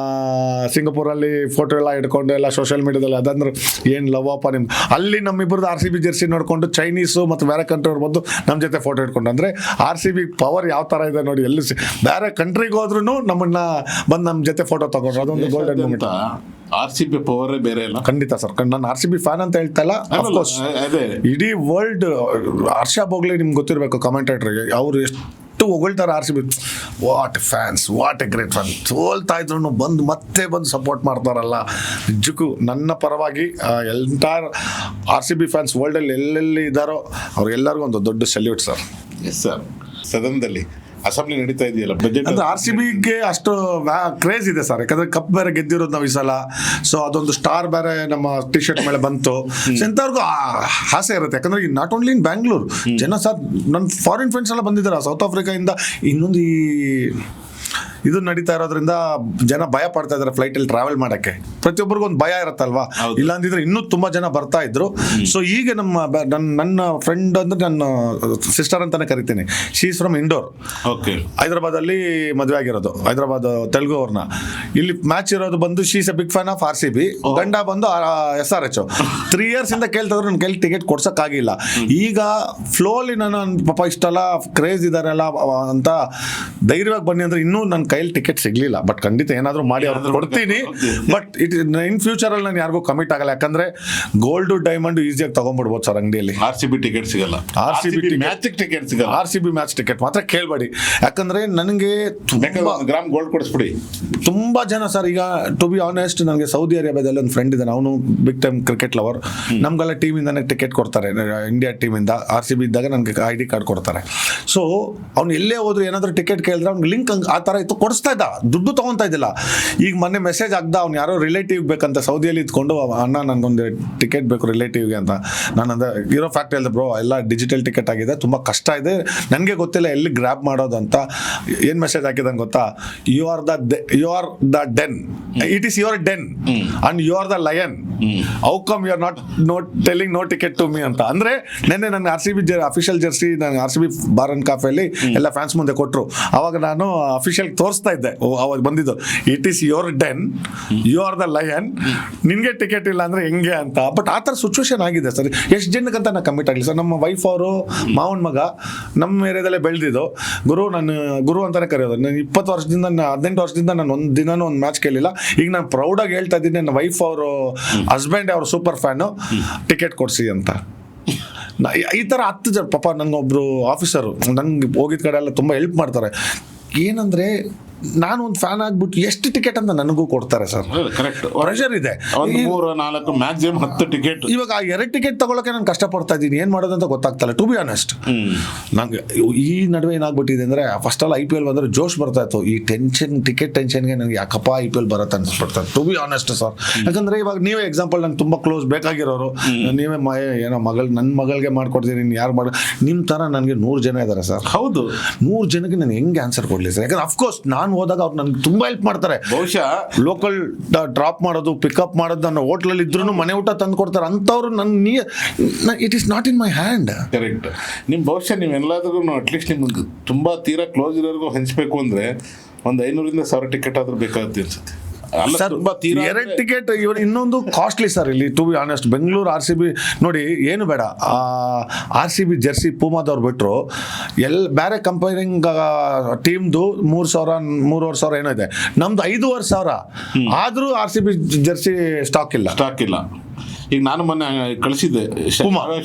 [SPEAKER 3] ಸಿಂಗಾಪುರಲ್ಲಿ ಫೋಟೋ ಎಲ್ಲ ಇಟ್ಕೊಂಡು ಎಲ್ಲ ಸೋಷಿಯಲ್ ಮೀಡಿಯಾದಲ್ಲಿ ಅದಂದ್ರೆ ಏನು ಲವ್ ಅಪ್ಪ ನಿಮ್ಗೆ. ಅಲ್ಲಿ ನಮ್ಮಿಬ್ಬರದ್ದು RCB ಜರ್ಸಿ ನೋಡಿಕೊಂಡು ಚೈನೀಸು ಮತ್ತು ಬೇರೆ ಕಂಟ್ರಿಯವ್ರು ಬಂದು ನಮ್ಮ ಜೊತೆ ಫೋಟೋ ಇಟ್ಕೊಂಡು, ಅಂದರೆ RCB ಪವರ್ ಯಾವ ಥರ ಇದೆ ನೋಡಿ. ಎಲ್ಲಿ ಬೇರೆ ಕಂಟ್ರಿಗೆ ಹೋದ್ರೂ ನಮ್ಮನ್ನ ಬಂದು ನಮ್ಮ ಜೊತೆ ಫೋಟೋ ತಗೊಂಡ್ರು, ಅದೊಂದು ಗೋಲ್ಡನ್ ಮೂಮೆಂಟ್.
[SPEAKER 2] RCB ಪವರೇ ಬೇರೆ ಇಲ್ಲ.
[SPEAKER 3] ಖಂಡಿತ ಸರ್. ನಾನು RCB ಫ್ಯಾನ್ ಅಂತ ಹೇಳ್ತಾ ಇಲ್ಲ, ಅಫ್ಕೋರ್ಸ್ ಇಡೀ ವರ್ಲ್ಡ್. ಹರ್ಷ ಬೋಗ್ಲೆ ನಿಮ್ಗೆ ಗೊತ್ತಿರಬೇಕು, ಕಮೆಂಟೇಟರ್ಗೆ, ಅವರು ಎಷ್ಟು ಹೊಗಳ್ತಾರೆ RCB. What fans, what a great fan. ಸೋಲ್ತಾ ಇದ್ರು ಬಂದು ಸಪೋರ್ಟ್ ಮಾಡ್ತಾರಲ್ಲ. ನಿಜಕ್ಕೂ ನನ್ನ ಪರವಾಗಿ ಎಂಟೈರ್ RCB ಫ್ಯಾನ್ಸ್ ವರ್ಲ್ಡಲ್ಲಿ ಎಲ್ಲೆಲ್ಲಿ ಇದ್ದಾರೋ ಅವ್ರಿಗೆಲ್ಲರಿಗೂ ಒಂದು ದೊಡ್ಡ ಸಲ್ಯೂಟ್ ಸರ್.
[SPEAKER 2] Yes sir. ಸದನದಲ್ಲಿ ಅಸೆಂಬ್ಲಿ ನಡೀತಾ ಇದೆಯಲ್ಲ, ಬಜೆಟ್
[SPEAKER 3] ಅಂದ್ರೆ RCBಗೆ ಅಷ್ಟು ಕ್ರೇಜ್ ಇದೆ ಸರ್. ಯಾಕಂದ್ರೆ ಕಪ್ ಬೇರೆ ಗೆದ್ದಿರೋದು ನಾವು ಈ ಸಲ. ಸೊ ಅದೊಂದು ಸ್ಟಾರ್ ಬೇರೆ ನಮ್ಮ ಟಿ ಶರ್ಟ್ ಮೇಲೆ ಬಂತು. ಎಂಥವ್ರಿಗೂ ಆಸೆ ಇರುತ್ತೆ. ಯಾಕಂದ್ರೆ ನಾಟ್ ಓನ್ಲಿ ಇನ್ ಬ್ಯಾಂಗ್ಳೂರ್ ಜನ ಸರ್, ನನ್ನ ಫಾರಿನ್ ಫ್ರೆಂಡ್ಸ್ ಎಲ್ಲ ಬಂದಿದ್ದಾರೆ ಸೌತ್ ಆಫ್ರಿಕಾಯಿಂದ. ಇನ್ನೊಂದು ಈ ಇದು ನಡೀತಾ ಇರೋದ್ರಿಂದ ಜನ ಭಯ ಪಡ್ತಾ ಇದ್ದಾರೆ ಫ್ಲೈಟಲ್ಲಿ ಟ್ರಾವೆಲ್ ಮಾಡೋಕ್ಕೆ. ಪ್ರತಿಯೊಬ್ಬರಿಗೂ ಒಂದು ಭಯ ಇರುತ್ತಲ್ವಾ, ಇಲ್ಲಾಂದಿದ್ರೆ ಇನ್ನೂ ತುಂಬ ಜನ ಬರ್ತಾ ಇದ್ರು. ಸೊ ಈಗ ನನ್ನ ಫ್ರೆಂಡ್ ಅಂದ್ರೆ ನನ್ನ ಸಿಸ್ಟರ್ ಅಂತಾನೆ ಕರಿತೀನಿ. She is from Indore.
[SPEAKER 2] Okay.
[SPEAKER 3] ಹೈದರಾಬಾದಲ್ಲಿ ಮದುವೆ ಆಗಿರೋದು, ಹೈದರಾಬಾದ್ ತೆಲುಗು ಅವ್ರನ್ನ. ಇಲ್ಲಿ ಮ್ಯಾಚ್ ಇರೋದು ಬಂದು she is a big fan of RCB. ಗಂಡ ಬಂದು SRH. 3 years ಇಂದ ಕೇಳ್ತಿದ್ರು, ನನ್ನ ಕೈಲಿ ಟಿಕೆಟ್ ಕೊಡ್ಸೋಕ್ಕಾಗಿಲ್ಲ. ಈಗ ಫ್ಲೋಲಿ ನಾನು ಪಾಪ ಇಷ್ಟೆಲ್ಲ ಕ್ರೇಜ್ ಇದಾರೆಲ್ಲ ಅಂತ ಧೈರ್ಯವಾಗಿ ಬನ್ನಿ ಅಂದ್ರೆ ಇನ್ನೂ ನನ್ನ ಕೈಯಲ್ಲಿ ಟಿಕೆಟ್ ಸಿಗ್ಲಿಲ್ಲ. ಬಟ್ ಖಂಡಿತ ಏನಾದರೂ ಮಾಡಿ ಅವ್ರಿಗೆ ಕೊಡ್ತೀನಿ. ಬಟ್ ಇನ್ ಫ್ಯೂಚರ್ ಅಲ್ಲಿ ನಾನು ಯಾರಿಗೂ ಕಮಿಟ್ ಆಗಲ್ಲ. ಯಾಕಂದ್ರೆ ಗೋಲ್ಡ್ ಡೈಮಂಡ್ ಈಸಿಯಾಗಿ ತಗೊಂಡ್ಬಿಡ್ಬೋದು ಸರ್ ಅಂಗಡಿಯಲ್ಲಿ.
[SPEAKER 2] RCB ಟಿಕೆಟ್ ಸಿಗಲ್ಲ, RCB ಮ್ಯಾಚ್ ಟಿಕೆಟ್
[SPEAKER 3] ಮಾತ್ರ ಕೇಳ್ಬೇಡಿ. ಯಾಕಂದ್ರೆ ನನಗೆ
[SPEAKER 2] ಗ್ರಾಮ್ ಗೋಲ್ಡ್ ಕೊಡಿಸ್ಬಿಡಿ.
[SPEAKER 3] ತುಂಬಾ ಜನ ಸರ್, ಈಗ ಟು ಬಿ ಆನೆಸ್ಟ್, ನನಗೆ ಸೌದಿ ಅರೇಬಿಯಾದಲ್ಲಿ ಒಂದು ಫ್ರೆಂಡ್ ಇದ್ದಾನೆ, ಅವನು ಬಿಗ್ ಟೈಮ್ ಕ್ರಿಕೆಟ್ ಲವರ್. ನಮ್ಗೆಲ್ಲ ಟೀಮಿಂದಾನೆ ಟಿಕೆಟ್ ಕೊಡ್ತಾರೆ, ಇಂಡಿಯಾ ಟೀಮಿಂದ. RCB ಇದ್ದಾಗ ನನಗೆ ID ಕಾರ್ಡ್ ಕೊಡ್ತಾರೆ. ಸೊ ಅವ್ನು ಎಲ್ಲೇ ಹೋದ್ರು ಏನಾದ್ರು ಟಿಕೆಟ್ ಕೇಳಿದ್ರೆ ಅವ್ನಿಗೆ ಲಿಂಕ್ ಆ ಥರ ಇತ್ತು, ಕೊಡಿಸ್ತಾ ಇದ್ದ, ದುಡ್ಡು ತಗೊಂತಾ ಇದ್ದಿಲ್ಲ. ಈಗ ಮೊನ್ನೆ ಮೆಸೇಜ್ ಆಗ್ದ, ಅವ್ನು ಯಾರೋ ರಿಲೇಟಿವ್ ಬೇಕಂತ ಸೌದಿಯಲ್ಲಿ ಇದ್ಕೊಂಡು, ಅಣ್ಣ ನನಗೊಂದು ಟಿಕೆಟ್ ಬೇಕು ರಿಲೇಟಿವ್ಗೆ ಅಂತ. ನಾನು ಅಂದ್ರೆ ಇರೋ ಫ್ಯಾಕ್ಟ್ ಹೇಳಿದೆ, ಬ್ರೋ ಎಲ್ಲ ಡಿಜಿಟಲ್ ಟಿಕೆಟ್ ಆಗಿದೆ, ತುಂಬ ಕಷ್ಟ ಇದೆ, ನನಗೆ ಗೊತ್ತಿಲ್ಲ ಎಲ್ಲಿ ಗ್ರ್ಯಾಬ್ ಮಾಡೋದು ಅಂತ. ಏನು ಮೆಸೇಜ್ ಹಾಕಿದಂಗೆ ಗೊತ್ತಾ? You are the den, it is your den and you are the lion. How come you are not telling no ticket to me ಅಂತ. ಅಂದ್ರೆ ನೆನ್ನೆ ನನ್ನ ಅಫಿಷಿಯಲ್ ಜರ್ಸಿ ನಾನು RCB ಬಾರ್ ಅಂಡ್ ಕಾಫೆಯಲ್ಲಿ ಎಲ್ಲ ಫ್ಯಾನ್ಸ್ ಮುಂದೆ ಕೊಟ್ಟರು. ಅವಾಗ ನಾನು ಅಫಿಷಿಯಲ್ ತೋರಿಸ್ತಾ ಇದ್ದೆ ಅವಾಗ ಬಂದಿದ್ದು, it is your den, you are the lion, ನಿನ್ಗೆ ಟಿಕೆಟ್ ಇಲ್ಲ ಅಂದ್ರೆ ಹೆಂಗೆ ಅಂತ. ಬಟ್ ಆ ಥರ ಸಿಚುವೇಶನ್ ಆಗಿದೆ ಸರ್. ಎಷ್ಟು ಜನಕ್ಕಂತ ನಾನು ಕಮಿಟ್ ಆಗಲಿ ಸರ್. ನಮ್ಮ ವೈಫ್ ಅವರು ಮಾವನ ಮಗ ನಮ್ಮ ಏರಿಯಾದಲ್ಲೇ ಬೆಳೆದಿದ್ದು, ನಾನು ಗುರು ಅಂತಾನೆ ಕರೆಯೋದು. ನಾನು 20 ವರ್ಷದಿಂದ 18 ವರ್ಷದಿಂದ ನಾನು ಒಂದು ದಿನನೂ ಒಂದು ಮ್ಯಾಚ್ ಕೇಳಿಲ್ಲ. ಈಗ ನಾನು ಪ್ರೌಡಾಗಿ ಹೇಳ್ತಾ ಇದ್ದೀನಿ, ನನ್ನ ವೈಫ್ ಅವರು ಹಸ್ಬೆಂಡ್ ಅವ್ರ ಸೂಪರ್ ಫ್ಯಾನು, ಟಿಕೆಟ್ ಕೊಡಿಸಿ ಅಂತ. ಈ ಥರ 10 ಜನ ಪಾಪ ನನಗೊಬ್ರು ಆಫೀಸರು ನಂಗೆ ಹೋಗಿದ ಕಡೆ ಎಲ್ಲ ತುಂಬ ಹೆಲ್ಪ್ ಮಾಡ್ತಾರೆ. ಏನಂದರೆ ನಾನು ಒಂದು ಫ್ಯಾನ್ ಆಗ್ಬಿಟ್ಟು ಎಷ್ಟು ಟಿಕೆಟ್ ಅಂತ ನನಗೂ ಕೊಡ್ತಾರೆ ಸರ್.
[SPEAKER 2] ಕರೆಕ್ಟ್,
[SPEAKER 3] ಪ್ರೆಷರ್ ಇದೆ.
[SPEAKER 2] 3-4 ಮ್ಯಾಕ್ಸಿಮಮ್ 10 ಟಿಕೆಟ್.
[SPEAKER 3] ಇವಾಗ ಆ 2 ಟಿಕೆಟ್ ತಗೊಳಕ್ಕೆ ನಾನು ಕಷ್ಟಪಡ್ತಾ ಇದ್ದೀನಿ, ಏನು ಮಾಡೋದು ಅಂತ ಗೊತ್ತಾಗ್ತಲ್ಲ, ಟು ಬಿ ಆನೆಸ್ಟ್. ನಂಗೆ ಈ ನಡುವೆ ಏನಾಗ್ಬಿಟ್ಟಿದೆ ಅಂದರೆ, ಫಸ್ಟ್ ಆಲ್ IPL ಬಂದರೆ ಜೋಶ್ ಬರ್ತಾ ಇತ್ತು. ಈ ಟಿಕೆಟ್ ಟೆನ್ಷನ್ಗೆ ನನಗೆ ಯಾಕಪ್ಪ IPL ಬರುತ್ತೆ ಅನ್ಸ್ಬಿಡ್ತಾರೆ, ಟು ಬಿ ಆನೆಸ್ಟ್ ಸರ್. ಯಾಕಂದರೆ ಇವಾಗ ನೀವೇ ಎಕ್ಸಾಂಪಲ್, ನಂಗೆ ತುಂಬ ಕ್ಲೋಸ್ ಬೇಕಾಗಿರೋರು, ನೀವೇ ಏನೋ ನನ್ನ ಮಗಳಿಗೆ ಮಾಡ್ಕೊಡ್ತೀನಿ, ಯಾರು ನಿಮ್ಮ ಥರ ನನಗೆ 100 ಜನ ಇದ್ದಾರೆ ಸರ್.
[SPEAKER 2] ಹೌದು,
[SPEAKER 3] 100 ಜನಕ್ಕೆ ನಾನು ಹೆಂಗೆ ಆನ್ಸರ್ ಕೊಡಲಿ ಸರ್? ಯಾಕಂದ್ರೆ ಅಫ್ಕೋರ್ಸ್ ನಾನು ಹೋದಾಗ ಅವ್ರು ನನಗೆ ತುಂಬಾ ಹೆಲ್ಪ್ ಮಾಡ್ತಾರೆ.
[SPEAKER 2] ಬಹುಶಃ
[SPEAKER 3] ಲೋಕಲ್ ಡ್ರಾಪ್ ಮಾಡೋದು, ಪಿಕಪ್ ಮಾಡೋದು, ನನ್ನ ಹೋಟ್ಲಲ್ಲಿ ಇದ್ರೂ ಮನೆ ಊಟ ತಂದು ಕೊಡ್ತಾರೆ. ಅಂಥವ್ರು it is not in my hand.
[SPEAKER 2] Correct. ನಿಮ್ಮ ಬಹುಶಃ ನೀವೆಲ್ಲಾದ್ರೂ ಅಟ್ಲೀಸ್ಟ್ ನಿಮ್ಗೆ ತುಂಬಾ ತೀರಾ ಕ್ಲೋಸ್ ಇರೋರ್ಗೂ ಹಂಚ್ಬೇಕು ಅಂದ್ರೆ ಒಂದು 500-1000 ಟಿಕೆಟ್ ಆದ್ರೂ ಬೇಕಾಗುತ್ತೆ ಅನ್ಸುತ್ತೆ.
[SPEAKER 3] ಸರ್ 2 ಟಿಕೆಟ್ ಇವರು ಇನ್ನೊಂದು ಕಾಸ್ಟ್ಲಿ ಸರ್. ಇಲ್ಲಿ to be honest, Bengaluru RCB ನೋಡಿ ಏನು ಬೇಡ, RCB ಜರ್ಸಿ ಪೂಮಾದವ್ರು ಬಿಟ್ಟರು ಬೇರೆ ಕಂಪೇರಿಂಗ್ ಟೀಮ್ದು 3,000-3,500 ಏನೋ ಇದೆ, ನಮ್ದು 5,500. ಆದರೂ RCB ಜರ್ಸಿ ಸ್ಟಾಕ್ ಇಲ್ಲ.
[SPEAKER 2] ಈಗ ನಾನು ಮೊನ್ನೆ ಕಳಿಸಿದ್ದೆ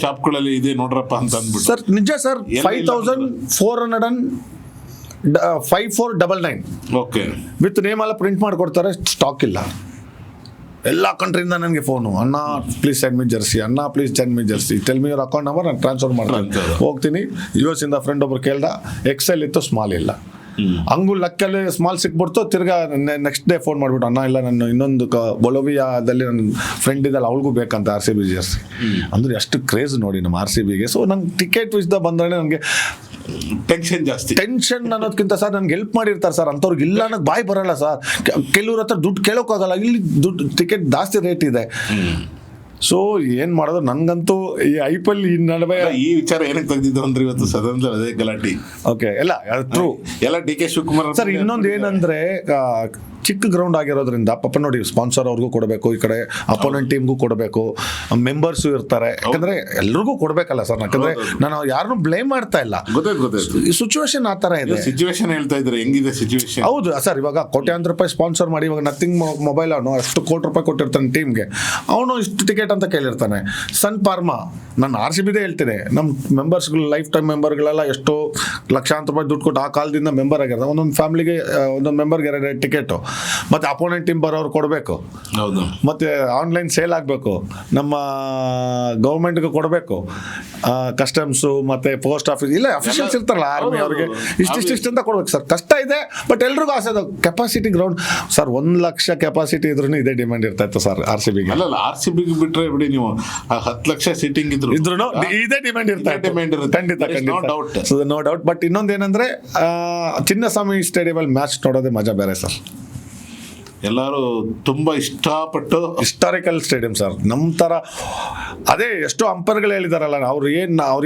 [SPEAKER 2] ಶಾಪ್ಗಳಲ್ಲಿ ಇದೆ ನೋಡ್ರಪ್ಪ ಅಂತ ಅಂದ್ಬಿಟ್ಟು.
[SPEAKER 3] ಸರ್ ನಿಜ ಸರ್, 5,499
[SPEAKER 2] ಓಕೆ
[SPEAKER 3] ವಿತ್ ನೇಮ್ ಎಲ್ಲ ಪ್ರಿಂಟ್ ಮಾಡಿಕೊಡ್ತಾರೆ, ಸ್ಟಾಕ್ ಇಲ್ಲ. ಎಲ್ಲ ಕಂಟ್ರಿಯಿಂದ ನನಗೆ ಫೋನು, ಅಣ್ಣ ಪ್ಲೀಸ್ ಸೆಂಡ್ ಮಿ ಜರ್ಸಿ, ಅಣ್ಣ please send me Jersey, tell me your account number, ನಾನು ಟ್ರಾನ್ಸ್ಫರ್ ಮಾಡ್ತೀನಿ. ಹೋಗ್ತೀನಿ, US ಇಂದ ಫ್ರೆಂಡ್ ಒಬ್ರು ಕೇಳ್ದ, XL ಇತ್ತು, ಸ್ಮಾಲ್ ಇಲ್ಲ. ಹಂಗೂ ಲಕ್ಕಲ್ಲಿ ಸ್ಮಾಲ್ ಸಿಕ್ಬಿಡ್ತು. ತಿರ್ಗಾ ನೆಕ್ಸ್ಟ್ ಡೇ ಫೋನ್ ಮಾಡಿಬಿಟ್ಟು, ಅಣ್ಣ ಇಲ್ಲ, ನಾನು ಇನ್ನೊಂದು ಬೊಲೋವಿಯಾದಲ್ಲಿ ನನ್ನ ಫ್ರೆಂಡ್ ಇದ್ದಲ್ಲ, ಅವಳಿಗೂ ಬೇಕಂತ RCB ಜರ್ಸಿ. ಅಂದ್ರೆ ಎಷ್ಟು ಕ್ರೇಜ್ ನೋಡಿ ನಮ್ಮ RCBಗೆ. ಸೊ ನಂಗೆ ಟಿಕೆಟ್ ವಿಷಯ ಬಂದ್ರೆ ನನಗೆ ಟೆನ್ಷನ್ ಅನ್ನೋದಕ್ಕಿಂತ ಸರ್ ನನಗೆ ಹೆಲ್ಪ್ ಮಾಡಿರ್ತಾರೆ ಸರ್. ಅಂಥವ್ರಿಗೆ ಇಲ್ಲ ಅನ್ನೋದು ಬಾಯಿ ಬರಲ್ಲ ಸರ್. ಕೆಲವ್ರ ಹತ್ರ ದುಡ್ಡು ಕೇಳೋಕ್ಕಾಗಲ್ಲ, ಇಲ್ಲಿ ದುಡ್ಡು ಟಿಕೆಟ್ ಜಾಸ್ತಿ ರೇಟ್ ಇದೆ. ಸೊ ಏನ್ ಮಾಡೋದು, ನನ್ಗಂತೂ ಈ IPL ಈ ನಡುವೆ
[SPEAKER 2] ಈ ವಿಚಾರ ಏನಕ್ಕೆ ತೆಗೆದಿದ್ದು ಅಂದ್ರೆ ಇವತ್ತು ಸದನದಲ್ಲಿ ಅದೇ ಗಲಾಟೆ.
[SPEAKER 3] ಓಕೆ, ಎಲ್ಲ ಟ್ರೂ,
[SPEAKER 2] ಎಲ್ಲ DK ಶಿವಕುಮಾರ್
[SPEAKER 3] ಸರ್. ಇನ್ನೊಂದು ಏನಂದ್ರೆ, ಚಿಕ್ಕ ಗ್ರೌಂಡ್ ಆಗಿರೋದ್ರಿಂದ ಪಾಪ ನೋಡಿ, ಸ್ಪಾನ್ಸರ್ ಅವ್ರಿಗೂ ಕೊಡಬೇಕು, ಈ ಕಡೆ ಅಪೋನೆಂಟ್ ಟೀಮ್ಗೂ ಕೊಡಬೇಕು, ಮೆಂಬರ್ಸು ಇರ್ತಾರೆ. ಯಾಕಂದ್ರೆ ಎಲ್ರಿಗೂ ಕೊಡ್ಬೇಕಲ್ಲ ಸರ್. ಯಾಕಂದ್ರೆ ನಾನು ಯಾರನ್ನೂ ಬ್ಲೇಮ್ ಮಾಡ್ತಾ ಇಲ್ಲ, ಸಿಚುವೇಶನ್ ಆ ತರ ಇದೆ.
[SPEAKER 2] ಸಿಚುವೇಶನ್ ಹೇಳ್ತಾ ಇದ್ರೆ ಹೆಂಗಿದೆ ಸಿಚುವೇಶನ್? ಹೌದು
[SPEAKER 3] ಸರ್, ಇವಾಗ ಕೋಟ್ಯಾಂತರ ರೂಪಾಯಿ ಸ್ಪಾನ್ಸರ್ ಮಾಡಿ, ಇವಾಗ ನಥಿಂಗ್ ಮೊಬೈಲ್ ಅವನು ಅಷ್ಟು ಕೋಟಿ ರೂಪಾಯಿ ಕೊಟ್ಟಿರ್ತಾನೆ ಟೀಮ್ಗೆ, ಅವನು ಇಷ್ಟು ಟಿಕೆಟ್ ಅಂತ ಕೇಳಿರ್ತಾನೆ. ಸನ್ ಫಾರ್ಮಾ, ನಾನು RCBದೇ ಹೇಳ್ತೀನಿ, ನಮ್ಮ ಮೆಂಬರ್ಸ್ಗಳು ಲೈಫ್ ಟೈಮ್ ಮೆಂಬರ್ಗಳೆಲ್ಲ ಎಷ್ಟೋ ಲಕ್ಷಾಂತರ ರೂಪಾಯಿ ದುಡ್ಡು ಕೊಟ್ಟು ಆ ಕಾಲದಿಂದ ಮೆಂಬರ್ ಆಗಿರ್ತಾರೆ. ಒಂದೊಂದು ಫ್ಯಾಮಿಲಿಗೆ ಒಂದೊಂದು ಮೆಂಬರ್ಗೆ 2 ಟಿಕೆಟು, ಮತ್ತೆ ಅಪೋನೆಂಟ್ ಟೀಮ್ ಬರೋರು ಕೊಡಬೇಕು, ಮತ್ತೆ ಆನ್ಲೈನ್ ಸೇಲ್ ಆಗಬೇಕು, ನಮ್ಮ ಗೌರ್ಮೆಂಟ್ಗೆ ಕೊಡಬೇಕು, ಕಸ್ಟಮ್ಸು ಮತ್ತೆ ಪೋಸ್ಟ್ ಆಫೀಸ್ ಇಲ್ಲ ಅಫಿಷಿಯಲ್ಸ್ ಇರ್ತಾರಲ್ಲ ಆರ್ಮಿ ಅವ್ರಿಗೆ ಇಷ್ಟಿಷ್ಟು ಅಂತ ಕೊಡ್ಬೇಕು ಸರ್. ಕಷ್ಟ ಇದೆ, ಬಟ್ ಎಲ್ರಿಗೂ ಆಸೆ ಅದು. Capacity ground sir, 1 lakh capacity ಇದ್ರೂ ಇದೇ ಡಿಮ್ಯಾಂಡ್ ಇರ್ತಾ ಇತ್ತು ಸರ್ RCBಗೆ.
[SPEAKER 2] RCBಗೆ ಬಿಟ್ರೆ ಬಿಡಿ, ನೀವು 10 ಲಕ್ಷ ಸೀಟಿಂಗ್ ಇದ್ರು
[SPEAKER 3] ಇದೇ ಡಿಮ್ಯಾಂಡ್ ಇರ್ತಾ ಇತ್ತು. ಖಂಡಿತ, ನೋ ಡೌಟ್. ಬಟ್ ಇನ್ನೊಂದೇನಂದ್ರೆ, ಚಿನ್ನಸ್ವಾಮಿ ಸ್ಟೇಡಿಯಂ ಅಲ್ಲಿ ಮ್ಯಾಚ್ ನೋಡೋದೇ ಮಜಾ ಬೇರೆ ಸರ್.
[SPEAKER 2] ಎಲ್ಲರೂ ತುಂಬಾ ಇಷ್ಟಪಟ್ಟು,
[SPEAKER 3] ಹಿಸ್ಟಾರಿಕಲ್ ಸ್ಟೇಡಿಯಂ ಸರ್. ನಮ್ಮ ಥರ ಅದೇ ಎಷ್ಟೋ ಅಂಪರ್ಗಳು ಹೇಳಿದಾರಲ್ಲ, ಅವ್ರು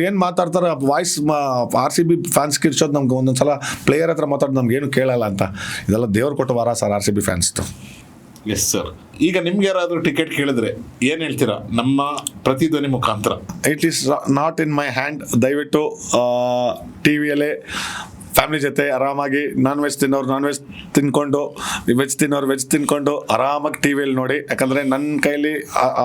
[SPEAKER 3] ಏನು ಮಾತಾಡ್ತಾರೆ, ವಾಯ್ಸ್ RCB ಫ್ಯಾನ್ಸ್ ಕಿರ್ಚೋದು ನಮ್ಗೆ ಒಂದೊಂದ್ಸಲ ಪ್ಲೇಯರ್ ಹತ್ರ ಮಾತಾಡೋದು ನಮ್ಗೆ ಏನು ಕೇಳಲ್ಲ ಅಂತ. ಇದೆಲ್ಲ ದೇವ್ರು ಕೊಟ್ಟ ವಾರ ಸರ್ RCB ಫ್ಯಾನ್ಸ್ದು.
[SPEAKER 2] Yes sir. ಈಗ ನಿಮ್ಗೆ ಯಾರಾದರೂ ಟಿಕೆಟ್ ಕೇಳಿದ್ರೆ ಏನು ಹೇಳ್ತೀರಾ ನಮ್ಮ ಪ್ರತಿಧ್ವನಿ ಮುಖಾಂತರ?
[SPEAKER 3] It is not in my hand. ದಯವಿಟ್ಟು TVಯಲ್ಲೇ ಫ್ಯಾಮಿಲಿ ಜೊತೆ ಆರಾಮಾಗಿ ನಾನ್ ವೆಜ್ ತಿನ್ನೋರು ನಾನ್ ವೆಜ್ ತಿನ್ಕೊಂಡು, ವೆಜ್ ತಿನ್ನೋರು ವೆಜ್ ತಿನ್ಕೊಂಡು ಆರಾಮಾಗಿ TVಯಲ್ಲಿ ನೋಡಿ. ಯಾಕಂದರೆ ನನ್ನ ಕೈಲಿ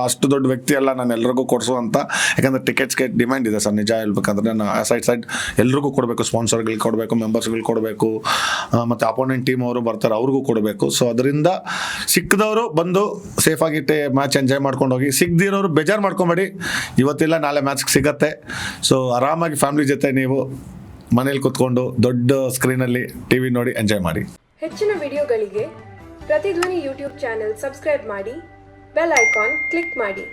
[SPEAKER 3] ಅಷ್ಟು ದೊಡ್ಡ ವ್ಯಕ್ತಿ ಅಲ್ಲ ನಾನು ಎಲ್ರಿಗೂ ಕೊಡಿಸುವಂಥ. ಯಾಕಂದರೆ ಟಿಕೆಟ್ಸ್ಗೆ ಡಿಮ್ಯಾಂಡ್ ಇದೆ ಸರ್. ನಿಜ ಹೇಳ್ಬೇಕಂದ್ರೆ ನಾನು ಸೈಡ್ ಎಲ್ರಿಗೂ ಕೊಡಬೇಕು, ಸ್ಪಾನ್ಸರ್ಗಳಿಗೆ ಕೊಡಬೇಕು, ಮೆಂಬರ್ಸ್ಗಳಿಗೆ ಕೊಡಬೇಕು, ಮತ್ತು ಅಪೋನೆಂಟ್ ಟೀಮ್ ಅವರು ಬರ್ತಾರೆ ಅವ್ರಿಗೂ ಕೊಡಬೇಕು. ಸೊ ಅದರಿಂದ ಸಿಕ್ಕದವರು ಬಂದು ಸೇಫಾಗಿ ಮ್ಯಾಚ್ ಎಂಜಾಯ್ ಮಾಡ್ಕೊಂಡು ಹೋಗಿ, ಸಿಗದಿರೋರು ಬೇಜಾರು ಮಾಡ್ಕೊಬೇಡಿ, ಇವತ್ತಿಲ್ಲ ನಾಳೆ ಮ್ಯಾಚ್ಗೆ ಸಿಗತ್ತೆ. ಸೊ ಆರಾಮಾಗಿ ಫ್ಯಾಮಿಲಿ ಜೊತೆ ನೀವು ಮನೇಲಿ ಕೂತ್ಕೊಂಡು ದೊಡ್ಡ ಸ್ಕ್ರೀನಲ್ಲಿ TV ನೋಡಿ ಎಂಜಾಯ್ ಮಾಡಿ.
[SPEAKER 4] ಹೆಚ್ಚಿನ ವಿಡಿಯೋಗಳಿಗೆ ಪ್ರತಿಧ್ವನಿ YouTube ಚಾನೆಲ್ ಸಬ್ಸ್ಕ್ರೈಬ್ ಮಾಡಿ, ಬೆಲ್ ಐಕಾನ್ ಕ್ಲಿಕ್ ಮಾಡಿ.